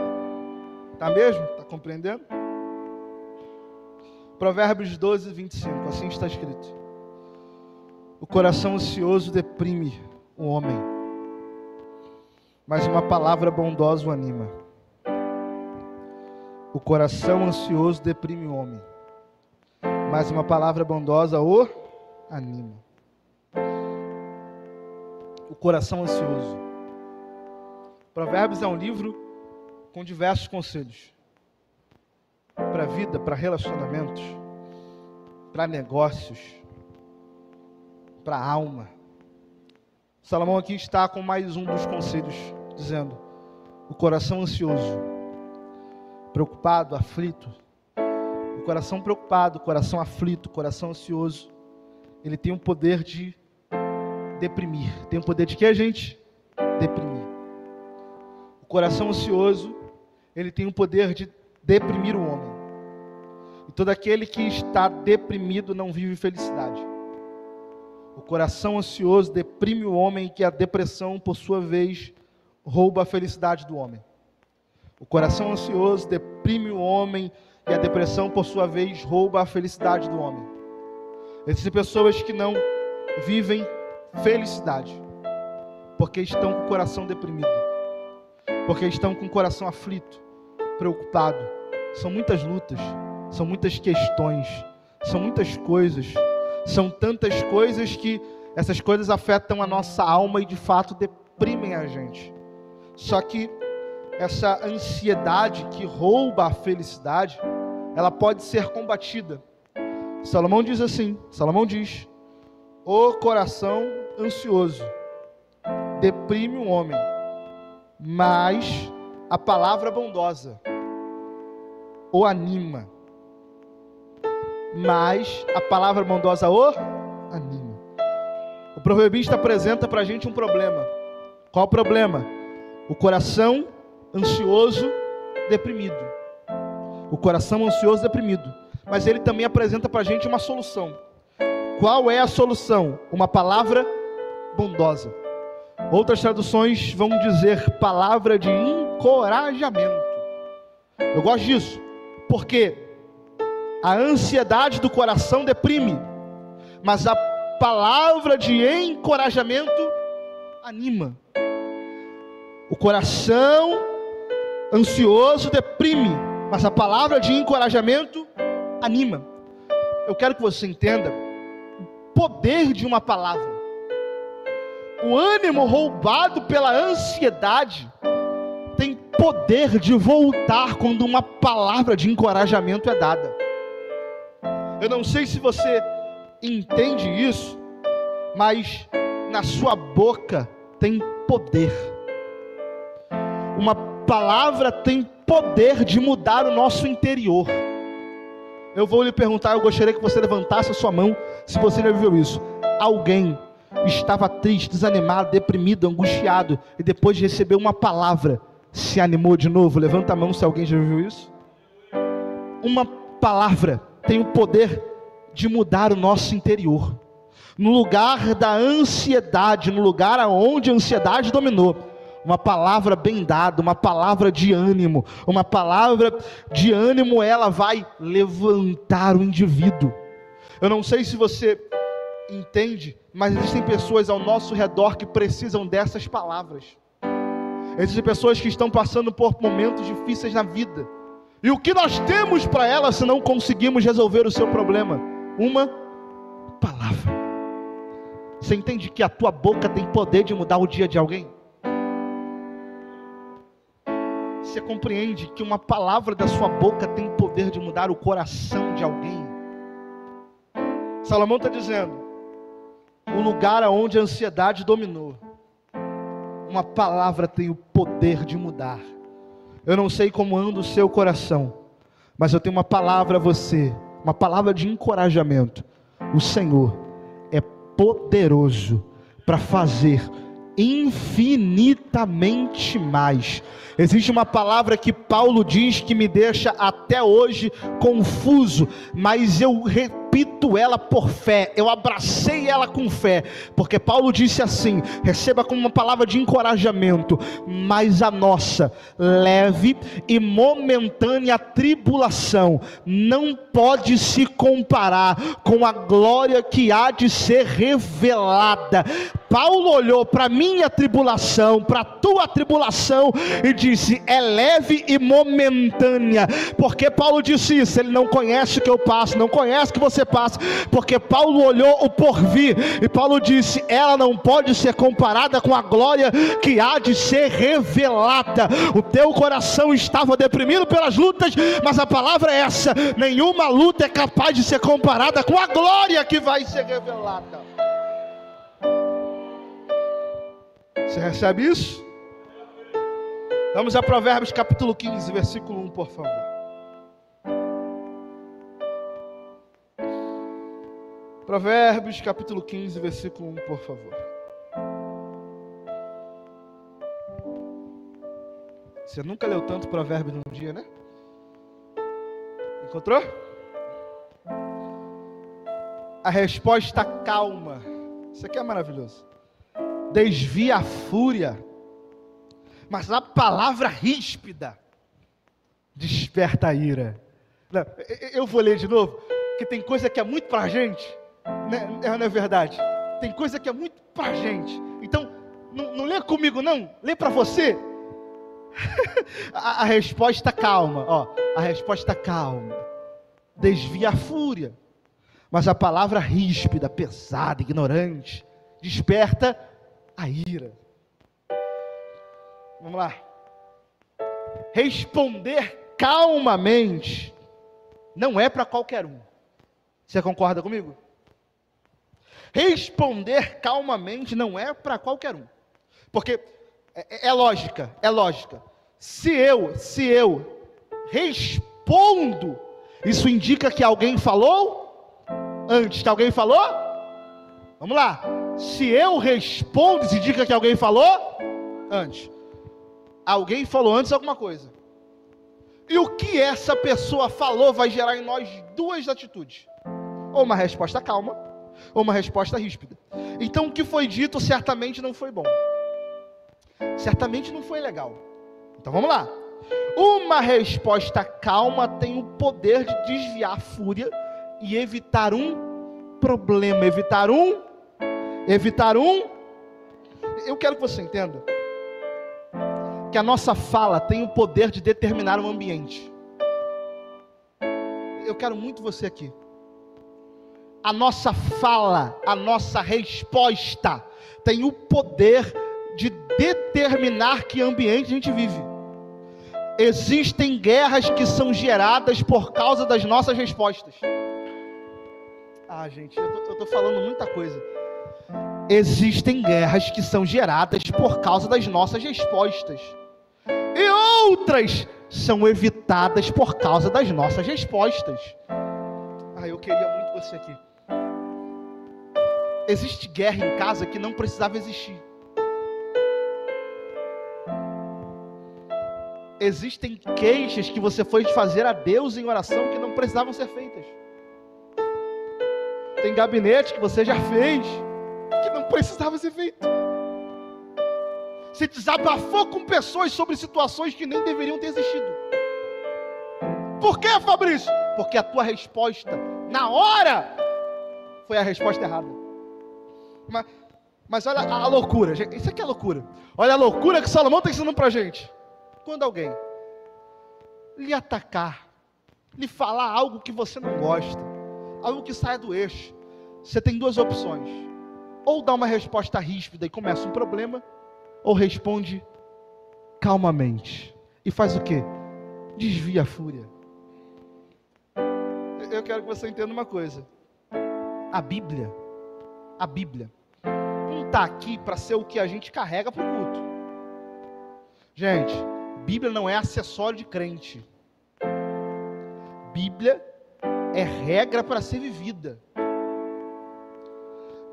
Está mesmo? Está compreendendo? Provérbios 12, 25. Assim está escrito: o coração ansioso deprime o homem, mas uma palavra bondosa o anima. O coração ansioso deprime o homem, mas uma palavra bondosa o anima. O coração ansioso. Provérbios é um livro com diversos conselhos. Para a vida, para relacionamentos, para negócios, para a alma. Salomão aqui está com mais um dos conselhos, dizendo: o coração ansioso, preocupado, aflito. O coração preocupado, o coração aflito, o coração ansioso, ele tem o poder de deprimir. Tem o poder de quê, gente? Deprimir. O coração ansioso, ele tem o poder de deprimir o homem. E todo aquele que está deprimido não vive felicidade. O coração ansioso deprime o homem, que a depressão, por sua vez, rouba a felicidade do homem. O coração ansioso deprime o homem, e a depressão, por sua vez, rouba a felicidade do homem. Existem pessoas que não vivem felicidade, porque estão com o coração deprimido, porque estão com o coração aflito, preocupado. São muitas lutas, são muitas questões, são muitas coisas, são tantas coisas que essas coisas afetam a nossa alma e de fato deprimem a gente. Só que essa ansiedade que rouba a felicidade, ela pode ser combatida. Salomão diz assim, o coração ansioso deprime o homem, mas a palavra bondosa o anima. Mas a palavra bondosa o anima. O proverbista apresenta para a gente um problema. Qual o problema? O coração ansioso deprimido. O coração ansioso deprimido. Mas ele também apresenta para a gente uma solução. Qual é a solução? Uma palavra bondosa. Outras traduções vão dizer palavra de encorajamento. Eu gosto disso, porque a ansiedade do coração deprime, mas a palavra de encorajamento anima. O coração ansioso deprime, mas a palavra de encorajamento anima. Eu quero que você entenda o poder de uma palavra. O ânimo roubado pela ansiedade tem poder de voltar quando uma palavra de encorajamento é dada. Eu não sei se você entende isso, mas na sua boca tem poder. Uma palavra tem poder de mudar o nosso interior. Eu vou lhe perguntar, eu gostaria que você levantasse a sua mão, se você já viveu isso. Alguém estava triste, desanimado, deprimido, angustiado, e depois de receber uma palavra, se animou de novo? Levanta a mão se alguém já viveu isso. Uma palavra tem o poder de mudar o nosso interior. No lugar da ansiedade, no lugar onde a ansiedade dominou, uma palavra bem dada, uma palavra de ânimo, ela vai levantar o indivíduo. Eu não sei se você entende, mas existem pessoas ao nosso redor que precisam dessas palavras. Existem pessoas que estão passando por momentos difíceis na vida, e o que nós temos para elas se não conseguimos resolver o seu problema? Uma palavra. Você entende que a tua boca tem poder de mudar o dia de alguém? Você compreende que uma palavra da sua boca tem poder de mudar o coração de alguém? Salomão está dizendo: o lugar onde a ansiedade dominou, uma palavra tem o poder de mudar. Eu não sei como anda o seu coração, mas eu tenho uma palavra a você, uma palavra de encorajamento. O Senhor é poderoso para fazer infinitamente mais. Existe uma palavra que Paulo diz que me deixa até hoje confuso, mas eu repito ela por fé, eu abracei ela com fé, porque Paulo disse assim, receba como uma palavra de encorajamento: mas a nossa leve e momentânea tribulação não pode se comparar com a glória que há de ser revelada. Paulo olhou para a minha tribulação, para a tua tribulação, e disse: é leve e momentânea. Porque Paulo disse isso? Ele não conhece o que eu passo, não conhece o que você passa, porque Paulo olhou o porvir, e Paulo disse: ela não pode ser comparada com a glória que há de ser revelada. O teu coração estava deprimido pelas lutas, mas a palavra é essa: nenhuma luta é capaz de ser comparada com a glória que vai ser revelada. Você recebe isso? Vamos a Provérbios capítulo 15, versículo 1, por favor. Provérbios capítulo 15, versículo 1, por favor. Você nunca leu tanto Provérbios num dia, né? Encontrou? A resposta calma. Isso aqui é maravilhoso. Desvia a fúria, mas a palavra ríspida desperta a ira. Não, eu vou ler de novo, porque tem coisa que é muito pra gente, né? Não é verdade? Tem coisa que é muito pra gente. Então, não lê comigo não, lê pra você. A resposta calma, ó, a resposta calma desvia a fúria, mas a palavra ríspida, pesada, ignorante, desperta a ira. Vamos lá. Responder calmamente não é para qualquer um. Você concorda comigo? Responder calmamente não é para qualquer um. Porque é lógica, é lógica. Se eu respondo, isso indica que alguém falou antes, que alguém falou? Vamos lá. Se eu respondo, isso indica que alguém falou antes. Alguém falou antes alguma coisa. E o que essa pessoa falou vai gerar em nós duas atitudes: ou uma resposta calma, ou uma resposta ríspida. Então o que foi dito certamente não foi bom, certamente não foi legal. Então vamos lá. Uma resposta calma tem o poder de desviar a fúria e evitar um problema, evitar um. Eu quero que você entenda que a nossa fala tem o poder de determinar um ambiente. Eu quero muito você aqui. A nossa fala, a nossa resposta tem o poder de determinar que ambiente a gente vive. Existem guerras que são geradas por causa das nossas respostas. Gente, eu estou falando muita coisa. Existem guerras que são geradas por causa das nossas respostas, e outras são evitadas por causa das nossas respostas. Eu queria muito você aqui. Existe guerra em casa que não precisava existir. Existem queixas que você foi fazer a Deus em oração que não precisavam ser feitas. Tem gabinete que você já fez que não precisava ser feito. Você desabafou com pessoas sobre situações que nem deveriam ter existido. Por que, Fabrício? Porque a tua resposta na hora foi a resposta errada. Mas olha a loucura, gente, isso aqui é loucura. Olha a loucura que Salomão está ensinando para a gente. Quando alguém lhe atacar, lhe falar algo que você não gosta, algo que saia do eixo, você tem duas opções: ou dá uma resposta ríspida e começa um problema, ou responde calmamente e faz o quê? Desvia a fúria. Eu quero que você entenda uma coisa: a Bíblia não está aqui para ser o que a gente carrega para o culto. Gente, Bíblia não é acessório de crente. Bíblia é regra para ser vivida.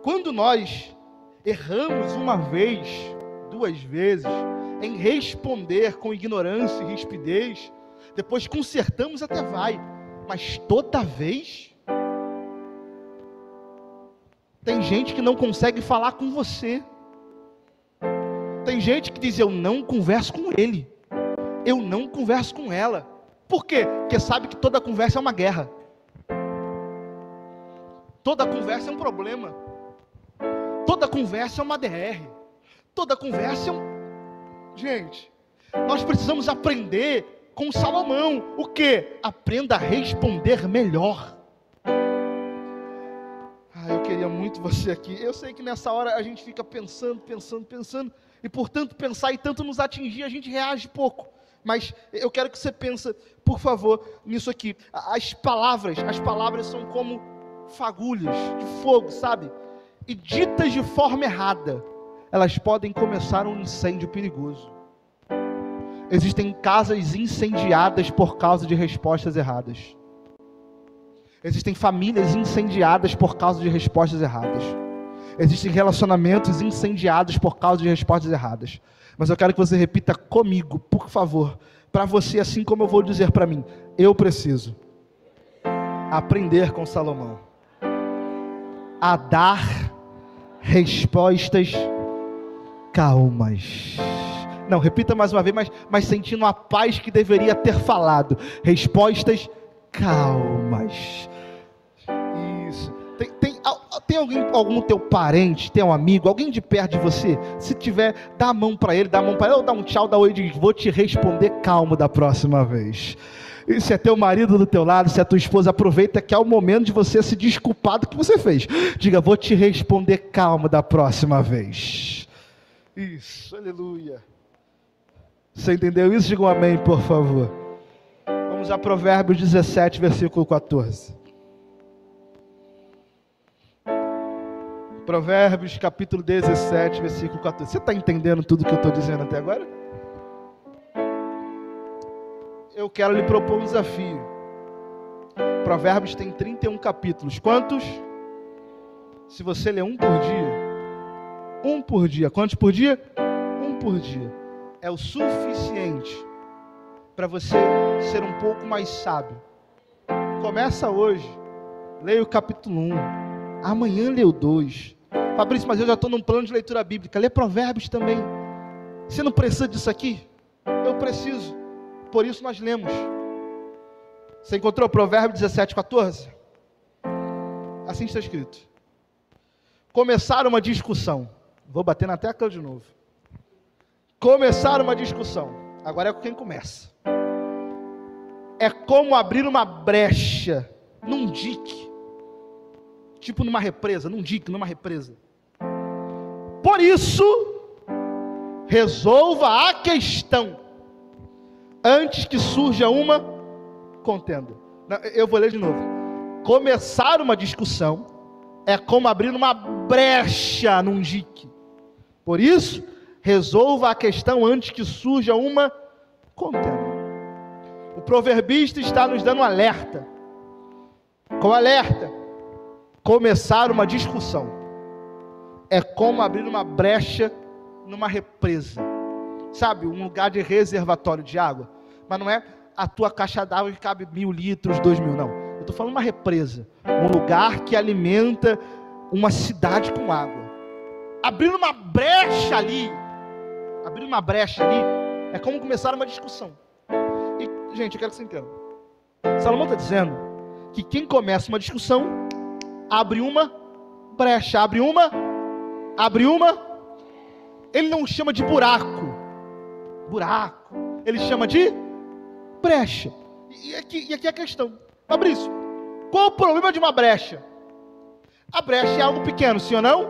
Quando nós erramos uma vez, 2 vezes, em responder com ignorância e rispidez, depois consertamos até vai, mas toda vez, tem gente que não consegue falar com você, tem gente que diz, eu não converso com ele, eu não converso com ela. Por quê? Porque sabe que toda conversa é uma guerra, toda conversa é um problema, toda conversa é uma DR, toda conversa é um... Gente, nós precisamos aprender com Salomão. O quê? Aprenda a responder melhor. Eu queria muito você aqui. Eu sei que nessa hora a gente fica pensando, e por tanto pensar e tanto nos atingir, a gente reage pouco. Mas eu quero que você pense, por favor, nisso aqui. As palavras são como fagulhas de fogo, sabe? E ditas de forma errada, elas podem começar um incêndio perigoso. Existem casas incendiadas por causa de respostas erradas. Existem famílias incendiadas por causa de respostas erradas. Existem relacionamentos incendiados por causa de respostas erradas. Mas eu quero que você repita comigo, por favor, para você, assim como eu vou dizer para mim. Eu preciso aprender com Salomão a dar respostas calmas. Não, repita mais uma vez, mas sentindo a paz que deveria ter falado. Respostas calmas. Isso. Tem algum teu parente, tem um amigo, alguém de perto de você? Se tiver, dá a mão para ele, ou dá um tchau, dá um oi, diz, vou te responder calmo da próxima vez. E se é teu marido do teu lado, se é tua esposa, aproveita que é o momento de você se desculpar do que você fez. Diga, vou te responder calmo da próxima vez. Isso, aleluia. Você entendeu isso? Diga um amém, por favor. Vamos a Provérbios 17, versículo 14. Provérbios capítulo 17, versículo 14. Você está entendendo tudo que eu estou dizendo até agora? Eu quero lhe propor um desafio. Provérbios tem 31 capítulos. Quantos? Se você ler um por dia. Quantos por dia? Um por dia. É o suficiente para você ser um pouco mais sábio. Começa hoje. Leia o capítulo 1. Amanhã lê o 2. Fabrício, mas eu já estou num plano de leitura bíblica. Lê Provérbios também. Você não precisa disso aqui? Eu preciso. Por isso nós lemos. Você encontrou Provérbios 17, 14? Assim está escrito. Começaram uma discussão. Vou bater na tecla de novo. Começaram uma discussão. Agora é com quem começa. É como abrir uma brecha num dique. Tipo numa represa, num dique, numa represa. Por isso, resolva a questão antes que surja uma contenda. Eu vou ler de novo. Começar uma discussão é como abrir uma brecha num dique. Por isso, resolva a questão antes que surja uma contenda. O proverbista está nos dando um alerta. Qual alerta? Começar uma discussão é como abrir uma brecha numa represa. Sabe, um lugar de reservatório de água. Mas não é a tua caixa d'água que cabe 1.000 litros, 2.000, não. Eu estou falando uma represa. Um lugar que alimenta uma cidade com água. Abrir uma brecha ali é como começar uma discussão. E, gente, eu quero que você entenda. Salomão está dizendo que quem começa uma discussão abre uma brecha, abre uma. Ele não chama de buraco, ele chama de brecha. E aqui é a questão. Fabrício, qual o problema de uma brecha? A brecha é algo pequeno, sim ou não?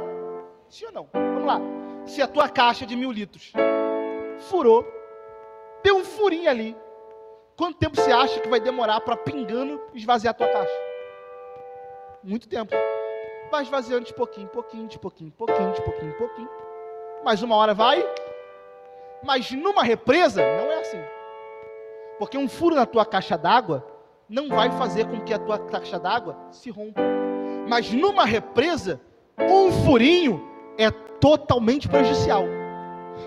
Sim ou não? Vamos lá. Se a tua caixa de 1.000 litros furou, deu um furinho ali, quanto tempo você acha que vai demorar para pingando esvaziar a tua caixa? Muito tempo. Vai esvaziando de pouquinho. Mais uma hora vai Mas numa represa, não é assim. Porque um furo na tua caixa d'água não vai fazer com que a tua caixa d'água se rompa. Mas numa represa, um furinho é totalmente prejudicial.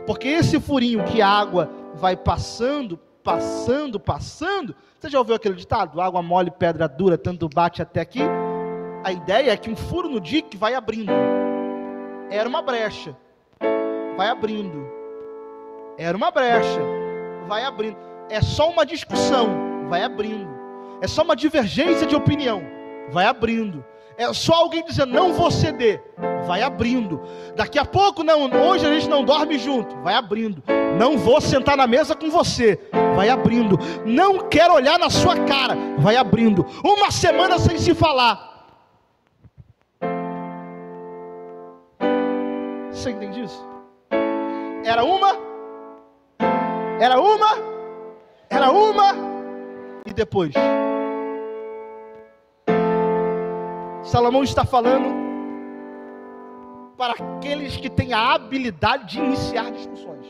Porque esse furinho que a água vai passando, você já ouviu aquele ditado? Água mole, pedra dura, tanto bate até aqui. A ideia é que um furo no dique vai abrindo. Era uma brecha, vai abrindo. Era uma brecha, vai abrindo. É só uma discussão, vai abrindo. É só uma divergência de opinião, vai abrindo. É só alguém dizendo, não vou ceder, vai abrindo. Daqui a pouco, não, hoje a gente não dorme junto, vai abrindo. Não vou sentar na mesa com você, vai abrindo. Não quero olhar na sua cara, vai abrindo. Uma semana sem se falar. Você entende isso? Era uma, e depois? Salomão está falando para aqueles que têm a habilidade de iniciar discussões.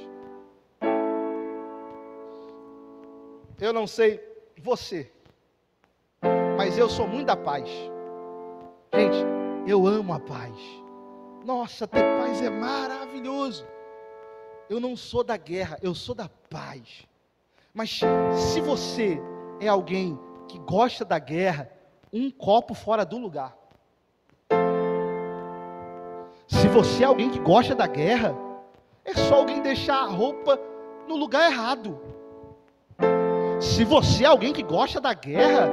Eu não sei você, mas eu sou muito da paz. Gente, eu amo a paz. Nossa, ter paz é maravilhoso. Eu não sou da guerra, eu sou da paz. Mas se você é alguém que gosta da guerra, um copo fora do lugar. Se você é alguém que gosta da guerra, é só alguém deixar a roupa no lugar errado. Se você é alguém que gosta da guerra,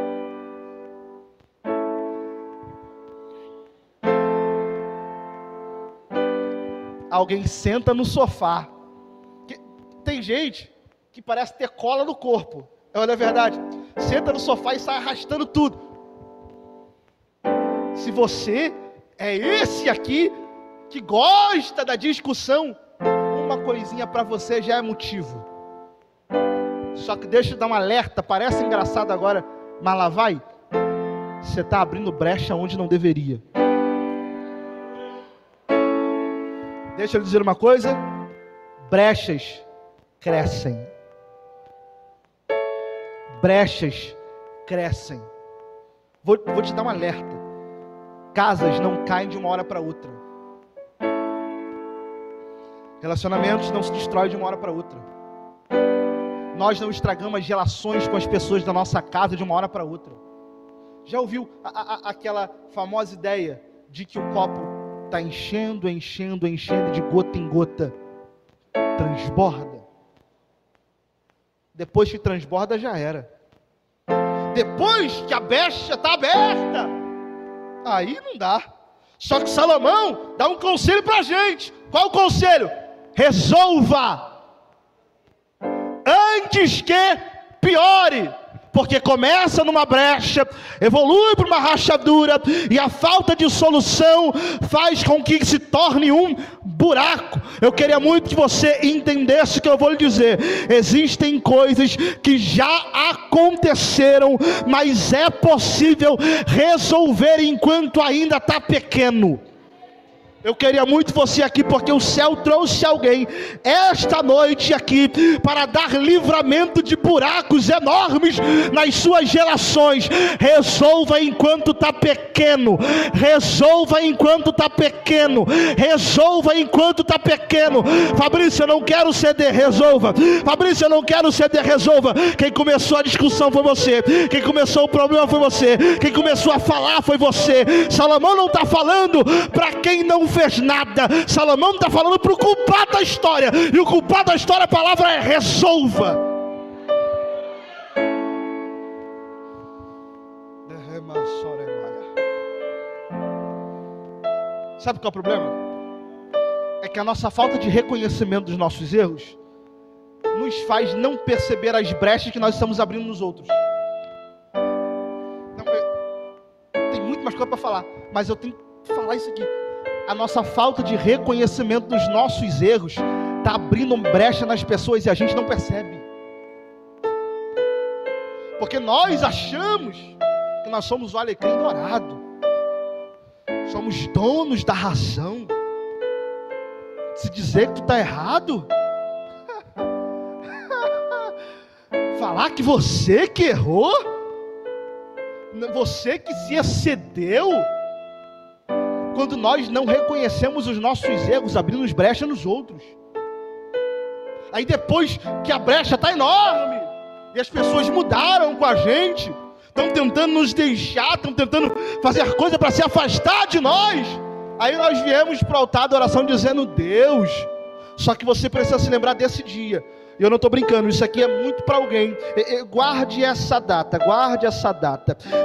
alguém senta no sofá. Tem gente que parece ter cola no corpo. Olha a verdade. Senta no sofá e sai arrastando tudo. Se você é esse aqui que gosta da discussão, uma coisinha para você já é motivo. Só que deixa eu dar um alerta, parece engraçado agora, mas lá vai. Você está abrindo brecha onde não deveria. Deixa eu dizer uma coisa, brechas crescem. Brechas crescem. Vou te dar um alerta. Casas não caem de uma hora para outra. Relacionamentos não se destroem de uma hora para outra. Nós não estragamos as relações com as pessoas da nossa casa de uma hora para outra. Já ouviu aquela famosa ideia de que o copo está enchendo, de gota em gota transborda? Depois que transborda, já era. Depois que a brecha está aberta, aí não dá. Só que Salomão dá um conselho para a gente. Qual o conselho? Resolva antes que piore. Porque começa numa brecha, evolui para uma rachadura, e a falta de solução faz com que se torne um buraco. Eu queria muito que você entendesse o que eu vou lhe dizer. Existem coisas que já aconteceram, mas é possível resolver enquanto ainda está pequeno. Eu queria muito você aqui, porque o céu trouxe alguém esta noite aqui para dar livramento de buracos enormes nas suas gerações. Resolva enquanto está pequeno. Resolva enquanto está pequeno. Resolva enquanto está pequeno. Fabrício, eu não quero ceder. Resolva. Fabrício, eu não quero ceder. Resolva. Quem começou a discussão foi você. Quem começou o problema foi você. Quem começou a falar foi você. Salomão não está falando para quem não fez nada. Salomão está falando para o culpado da história, e o culpado da história, a palavra é resolva. Sabe qual é o problema? É que a nossa falta de reconhecimento dos nossos erros nos faz não perceber as brechas que nós estamos abrindo nos outros. Tem muito mais coisa para falar, mas eu tenho que falar isso aqui. A nossa falta de reconhecimento dos nossos erros está abrindo brecha nas pessoas e a gente não percebe. Porque nós achamos que nós somos o alecrim dourado. Somos donos da razão. Se dizer que tu está errado, falar que você que errou? Você que se excedeu? Quando nós não reconhecemos os nossos erros, abrimos brecha nos outros. Aí depois que a brecha está enorme, e as pessoas mudaram com a gente, estão tentando nos deixar, estão tentando fazer coisa para se afastar de nós. Aí nós viemos para o altar da oração dizendo: Deus, só que você precisa se lembrar desse dia. E eu não estou brincando, isso aqui é muito para alguém. Guarde essa data,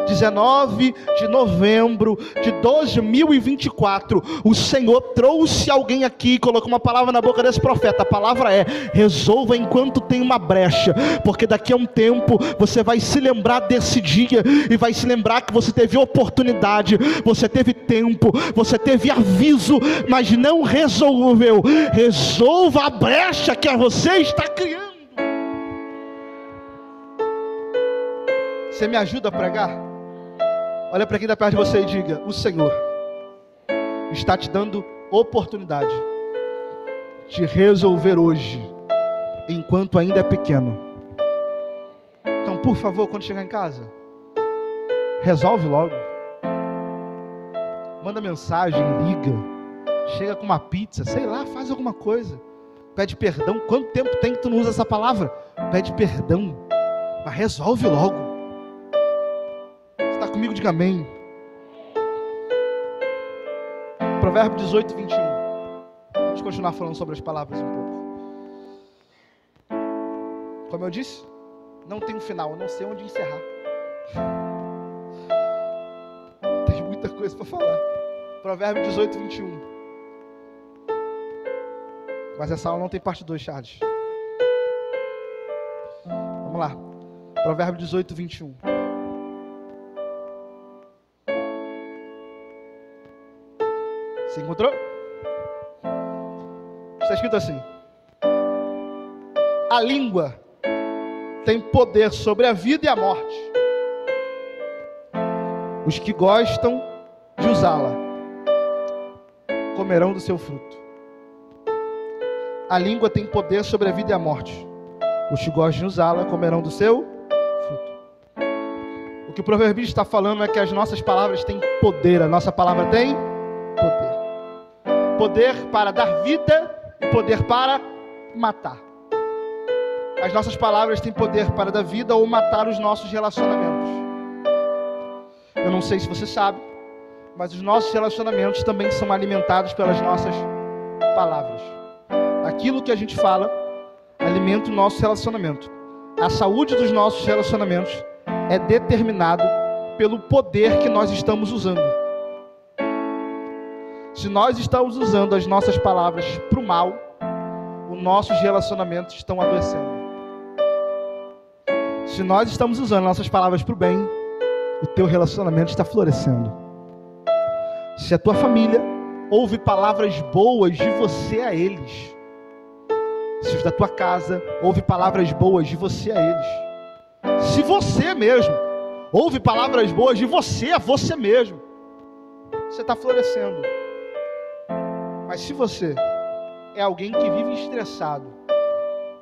19 de novembro de 2024, o Senhor trouxe alguém aqui e colocou uma palavra na boca desse profeta. A palavra é: resolva enquanto tem uma brecha, porque daqui a um tempo você vai se lembrar desse dia, e vai se lembrar que você teve oportunidade, você teve tempo, você teve aviso, mas não resolveu. Resolva a brecha que você está criando. Você me ajuda a pregar? Olha para quem está perto de você e diga: o Senhor está te dando oportunidade de resolver hoje, enquanto ainda é pequeno. Então, por favor, quando chegar em casa, resolve logo. Manda mensagem, liga, chega com uma pizza, sei lá, faz alguma coisa. Pede perdão. Quanto tempo tem que tu não usa essa palavra? Pede perdão, mas resolve logo. Você está comigo? Diga amém. Provérbio 18, 21. Vamos continuar falando sobre as palavras um pouco. Como eu disse, não tem um final, eu não sei onde encerrar. Tem muita coisa para falar. Provérbio 18, 21. Mas essa aula não tem parte 2, Charles. Vamos lá. Provérbio 18, 21. Você encontrou? Está escrito assim: a língua tem poder sobre a vida e a morte. Os que gostam de usá-la comerão do seu fruto. A língua tem poder sobre a vida e a morte. Os que gostam de usá-la comerão do seu fruto. O que o proverbista está falando é que as nossas palavras têm poder. A nossa palavra tem poder. Poder para dar vida e poder para matar. As nossas palavras têm poder para dar vida ou matar os nossos relacionamentos. Eu não sei se você sabe, mas os nossos relacionamentos também são alimentados pelas nossas palavras. Aquilo que a gente fala alimenta o nosso relacionamento. A saúde dos nossos relacionamentos é determinado pelo poder que nós estamos usando. Se nós estamos usando as nossas palavras para o mal, os nossos relacionamentos estão adoecendo. Se nós estamos usando nossas palavras para o bem, o teu relacionamento está florescendo. Se a tua família ouve palavras boas de você a eles, se os da tua casa ouve palavras boas de você a eles, se você mesmo ouve palavras boas de você a você mesmo, você está florescendo. Mas se você é alguém que vive estressado,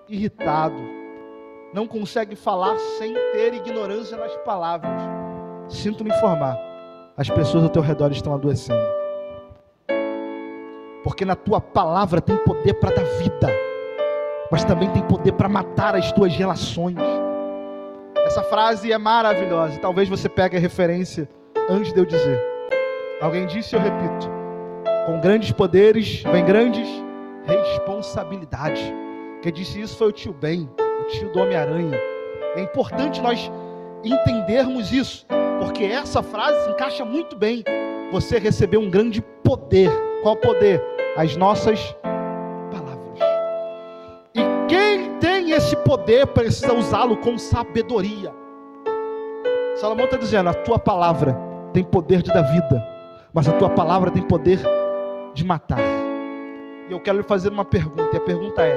irritado, não consegue falar sem ter ignorância nas palavras, sinto me informar, as pessoas ao teu redor estão adoecendo. Porque na tua palavra tem poder para dar vida, mas também tem poder para matar as tuas relações. Essa frase é maravilhosa, talvez você pegue a referência antes de eu dizer. Alguém disse, eu repito: com grandes poderes vem grandes responsabilidades. Quem disse isso foi o tio Ben, o tio do Homem-Aranha. É importante nós entendermos isso, porque essa frase se encaixa muito bem. Você recebeu um grande poder. Qual poder? As nossas palavras. E quem tem esse poder precisa usá-lo com sabedoria. Salomão está dizendo: a tua palavra tem poder de dar vida, mas a tua palavra tem poder de matar. E eu quero lhe fazer uma pergunta, e a pergunta é: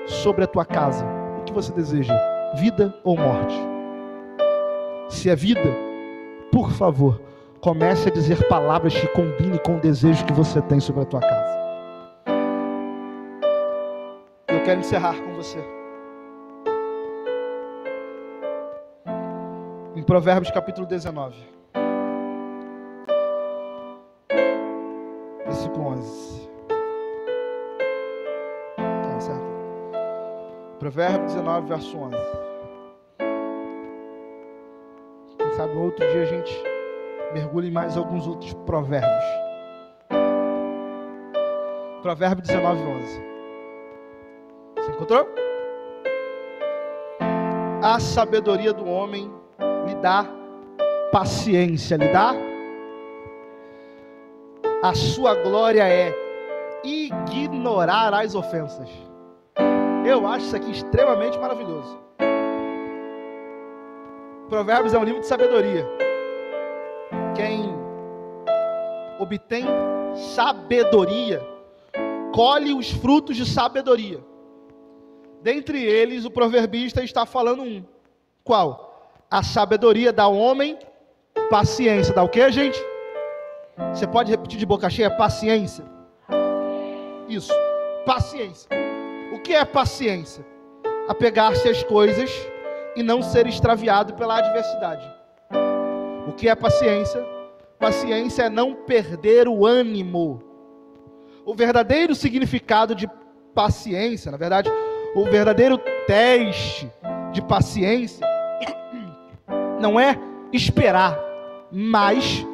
sobre a tua casa, o que você deseja? Vida ou morte? Se é vida, por favor, comece a dizer palavras que combinem com o desejo que você tem sobre a tua casa. Eu quero encerrar com você. Provérbios capítulo 19. Versículo 11. Tá certo? Provérbios 19, verso 11. Quem sabe outro dia a gente mergulha em mais alguns outros provérbios. Provérbio 19, 11. Você encontrou? A sabedoria do homem lhe dá paciência, lhe dá. A sua glória é ignorar as ofensas. Eu acho isso aqui extremamente maravilhoso. Provérbios é um livro de sabedoria. Quem obtém sabedoria colhe os frutos de sabedoria. Dentre eles, o proverbista está falando um. Qual? A sabedoria dá ao homem paciência. Dá o que, gente? Você pode repetir de boca cheia? Paciência. Isso, paciência. O que é paciência? Apegar-se às coisas e não ser extraviado pela adversidade. O que é paciência? Paciência é não perder o ânimo. O verdadeiro significado de paciência, na verdade, o verdadeiro teste de paciência não é esperar, mas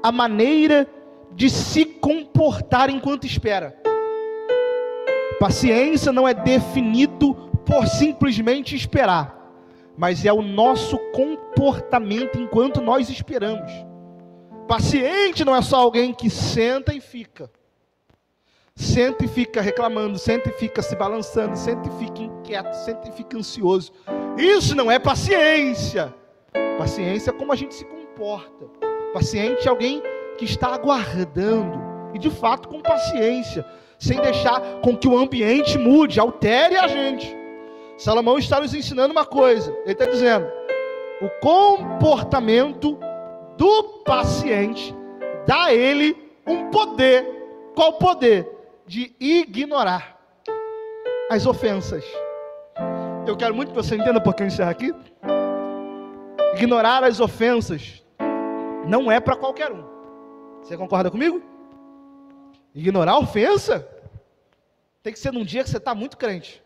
a maneira de se comportar enquanto espera. Paciência não é definido por simplesmente esperar, mas é o nosso comportamento enquanto nós esperamos. Paciente não é só alguém que senta e fica. Senta e fica reclamando, senta e fica se balançando, senta e fica inquieto, senta e fica ansioso. Isso não é paciência. Paciência é como a gente se comporta. Paciente é alguém que está aguardando, e de fato com paciência, sem deixar com que o ambiente mude, altere a gente. Salomão está nos ensinando uma coisa. Ele está dizendo: o comportamento do paciente dá a ele um poder. Qual poder? De ignorar as ofensas. Eu quero muito que você entenda, porque eu encerro aqui. Ignorar as ofensas não é para qualquer um. Você concorda comigo? Ignorar a ofensa tem que ser num dia que você está muito crente.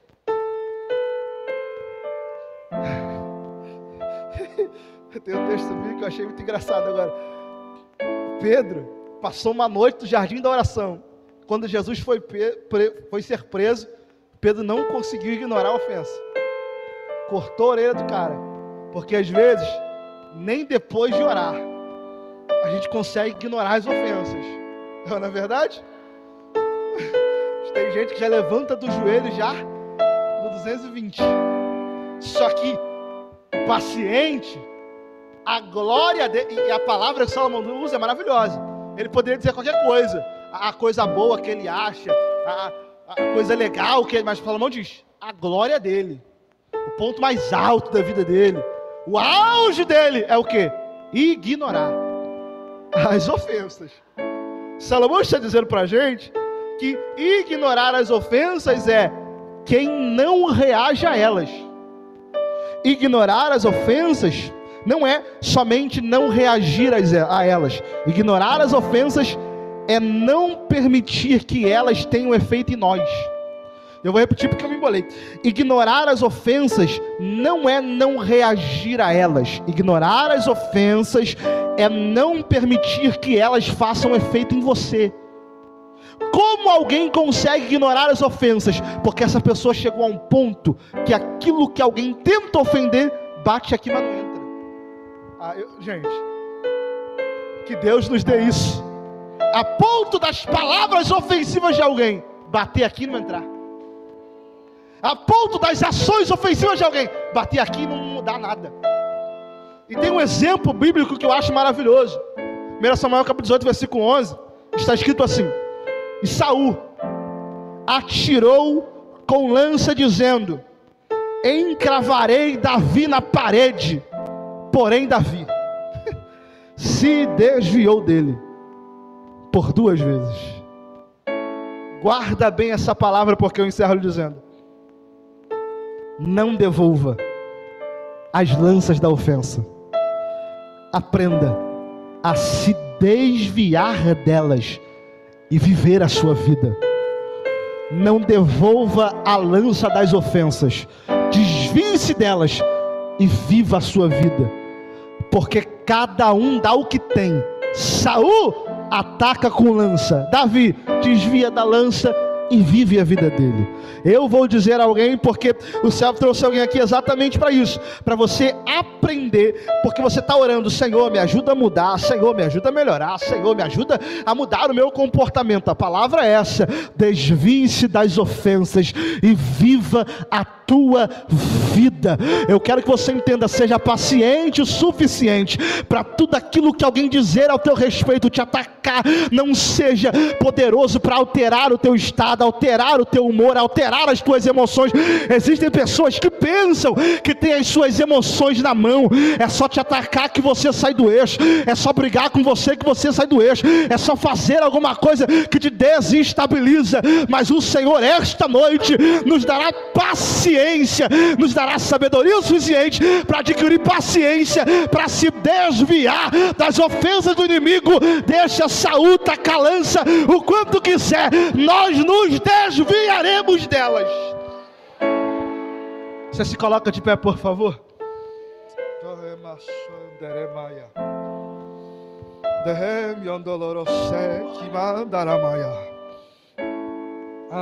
Tem um texto bíblico que eu achei muito engraçado agora. Pedro passou uma noite no jardim da oração. Quando Jesus foi ser preso, Pedro não conseguiu ignorar a ofensa. Cortou a orelha do cara. Porque às vezes, nem depois de orar, a gente consegue ignorar as ofensas. Não é verdade? Tem gente que já levanta do joelho já no 220. Só que o paciente, a glória dele, e a palavra que Salomão usa é maravilhosa. Ele poderia dizer qualquer coisa, a coisa boa que ele acha, a coisa legal que ele, mas Salomão diz, a glória dele, o ponto mais alto da vida dele, o auge dele é o quê? Ignorar as ofensas. Salomão está dizendo para a gente que ignorar as ofensas é quem não reage a elas. Ignorar as ofensas não é somente não reagir a elas. Ignorar as ofensas é não permitir que elas tenham efeito em nós. Eu vou repetir porque eu me embolei. Ignorar as ofensas não é não reagir a elas. Ignorar as ofensas é não permitir que elas façam efeito em você. Como alguém consegue ignorar as ofensas? Porque essa pessoa chegou a um ponto que aquilo que alguém tenta ofender, bate aqui, mas não entra. Gente, que Deus nos dê isso, a ponto das palavras ofensivas de alguém bater aqui e não entrar, a ponto das ações ofensivas de alguém bater aqui e não mudar nada. E tem um exemplo bíblico que eu acho maravilhoso. 1 Samuel capítulo 18, versículo 11, está escrito assim: e Saul atirou com lança, dizendo: encravarei Davi na parede. Porém Davi se desviou dele por 2 vezes. Guarda bem essa palavra, porque eu encerro lhe dizendo: não devolva as lanças da ofensa. aprenda a se desviar delas e viver a sua vida. Não devolva a lança das ofensas, desvie-se delas e viva a sua vida, porque cada um dá o que tem. Saul ataca com lança, Davi desvia da lança e vive a vida dele. Eu vou dizer a alguém, porque o céu trouxe alguém aqui exatamente para isso, para você aprender, porque você está orando: Senhor, me ajuda a mudar, Senhor, me ajuda a melhorar, Senhor, me ajuda a mudar o meu comportamento. A palavra é essa: desvie-se das ofensas e viva a tua vida. Eu quero que você entenda, seja paciente o suficiente para tudo aquilo que alguém dizer ao teu respeito, te atacar, não seja poderoso para alterar o teu estado, alterar o teu humor, alterar as tuas emoções. Existem pessoas que pensam que tem as suas emoções na mão, é só te atacar que você sai do eixo, é só brigar com você que você sai do eixo, é só fazer alguma coisa que te desestabiliza. Mas o Senhor esta noite nos dará paciência, nos dará sabedoria o suficiente para adquirir paciência, para se desviar das ofensas do inimigo. Deixa Saul tacar a lança o quanto quiser, nós nos desviaremos delas. Você se coloca de pé, por favor.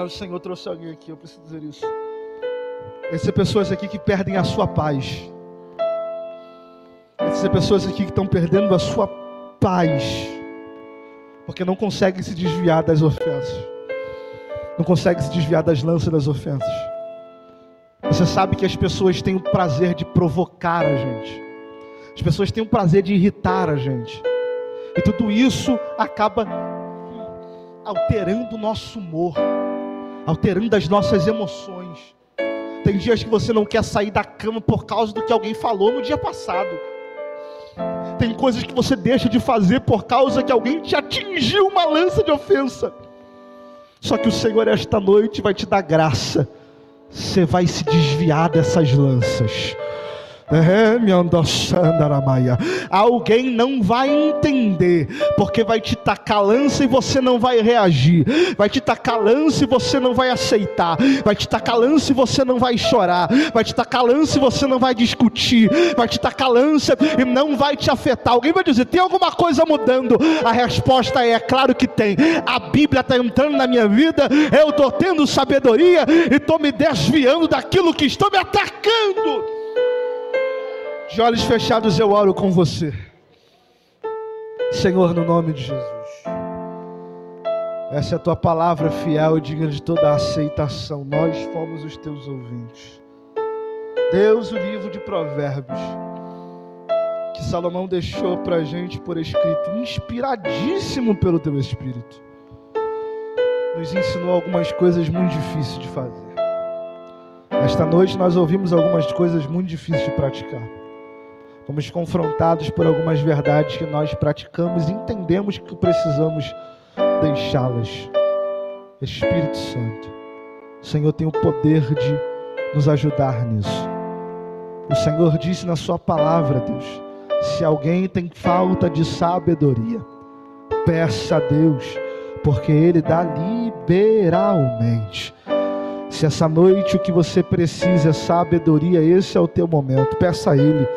O Senhor trouxe alguém aqui, eu preciso dizer isso. Essas pessoas aqui que perdem a sua paz. Essas pessoas aqui que estão perdendo a sua paz, porque não conseguem se desviar das ofensas, não conseguem se desviar das lanças das ofensas. Você sabe que as pessoas têm o prazer de provocar a gente, as pessoas têm o prazer de irritar a gente, e tudo isso acaba alterando o nosso humor, alterando as nossas emoções. Tem dias que você não quer sair da cama por causa do que alguém falou no dia passado. Tem coisas que você deixa de fazer por causa que alguém te atingiu uma lança de ofensa. Só que o Senhor esta noite vai te dar graça. Você vai se desviar dessas lanças. Alguém não vai entender, porque vai te tacar lança e você não vai reagir, vai te tacar lança e você não vai aceitar, vai te tacar lança e você não vai chorar, vai te tacar lança e você não vai discutir, vai te tacar lança e não vai te afetar. Alguém vai dizer: tem alguma coisa mudando? A resposta é claro que tem. A Bíblia está entrando na minha vida, eu estou tendo sabedoria e estou me desviando daquilo que estão me atacando. De olhos fechados eu oro com você. Senhor, no nome de Jesus, essa é a tua palavra fiel e digna de toda a aceitação. Nós fomos os teus ouvintes. Deus, o livro de Provérbios que Salomão deixou para a gente por escrito, inspiradíssimo pelo teu Espírito, nos ensinou algumas coisas muito difíceis de fazer. Esta noite nós ouvimos algumas coisas muito difíceis de praticar. Fomos confrontados por algumas verdades que nós praticamos e entendemos que precisamos deixá-las. Espírito Santo, o Senhor tem o poder de nos ajudar nisso. O Senhor disse na sua palavra, Deus, se alguém tem falta de sabedoria, peça a Deus, porque Ele dá liberalmente. Se essa noite o que você precisa é sabedoria, esse é o teu momento. Peça a Ele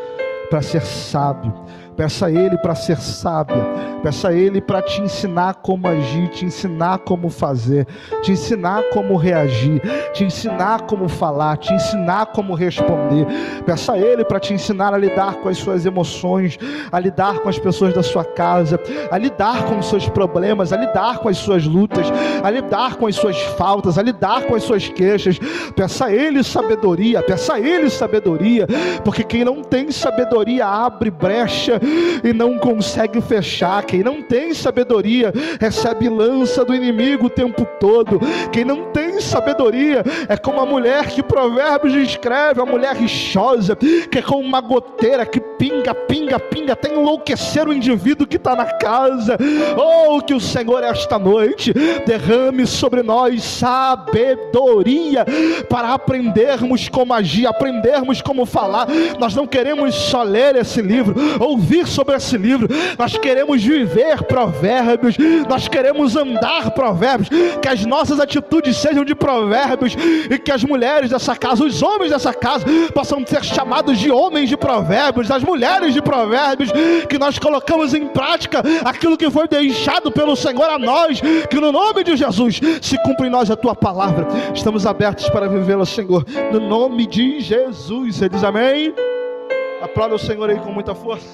para ser sábio, peça a Ele para ser sábia, peça a Ele para te ensinar como agir, te ensinar como fazer, te ensinar como reagir, te ensinar como falar, te ensinar como responder. Peça a Ele para te ensinar a lidar com as suas emoções, a lidar com as pessoas da sua casa, a lidar com os seus problemas, a lidar com as suas lutas, a lidar com as suas faltas, a lidar com as suas queixas. Peça a Ele sabedoria, peça a Ele sabedoria, porque quem não tem sabedoria abre brecha e não consegue fechar. Quem não tem sabedoria recebe lança do inimigo o tempo todo. Quem não tem sabedoria é como a mulher que Provérbios descreve, a mulher rixosa, que é como uma goteira que pinga, pinga, pinga, até enlouquecer o indivíduo que está na casa. Oh, que o Senhor esta noite derrame sobre nós sabedoria para aprendermos como agir, aprendermos como falar. Nós não queremos só ler esse livro, ouvir sobre esse livro, nós queremos viver provérbios, nós queremos andar provérbios, que as nossas atitudes sejam de provérbios, e que as mulheres dessa casa, os homens dessa casa, possam ser chamados de homens de provérbios, das mulheres de provérbios, que nós colocamos em prática aquilo que foi deixado pelo Senhor a nós, que no nome de Jesus se cumpra em nós a tua palavra. Estamos abertos para vivê-la, Senhor, no nome de Jesus. Você diz amém? Aplauda o Senhor aí com muita força.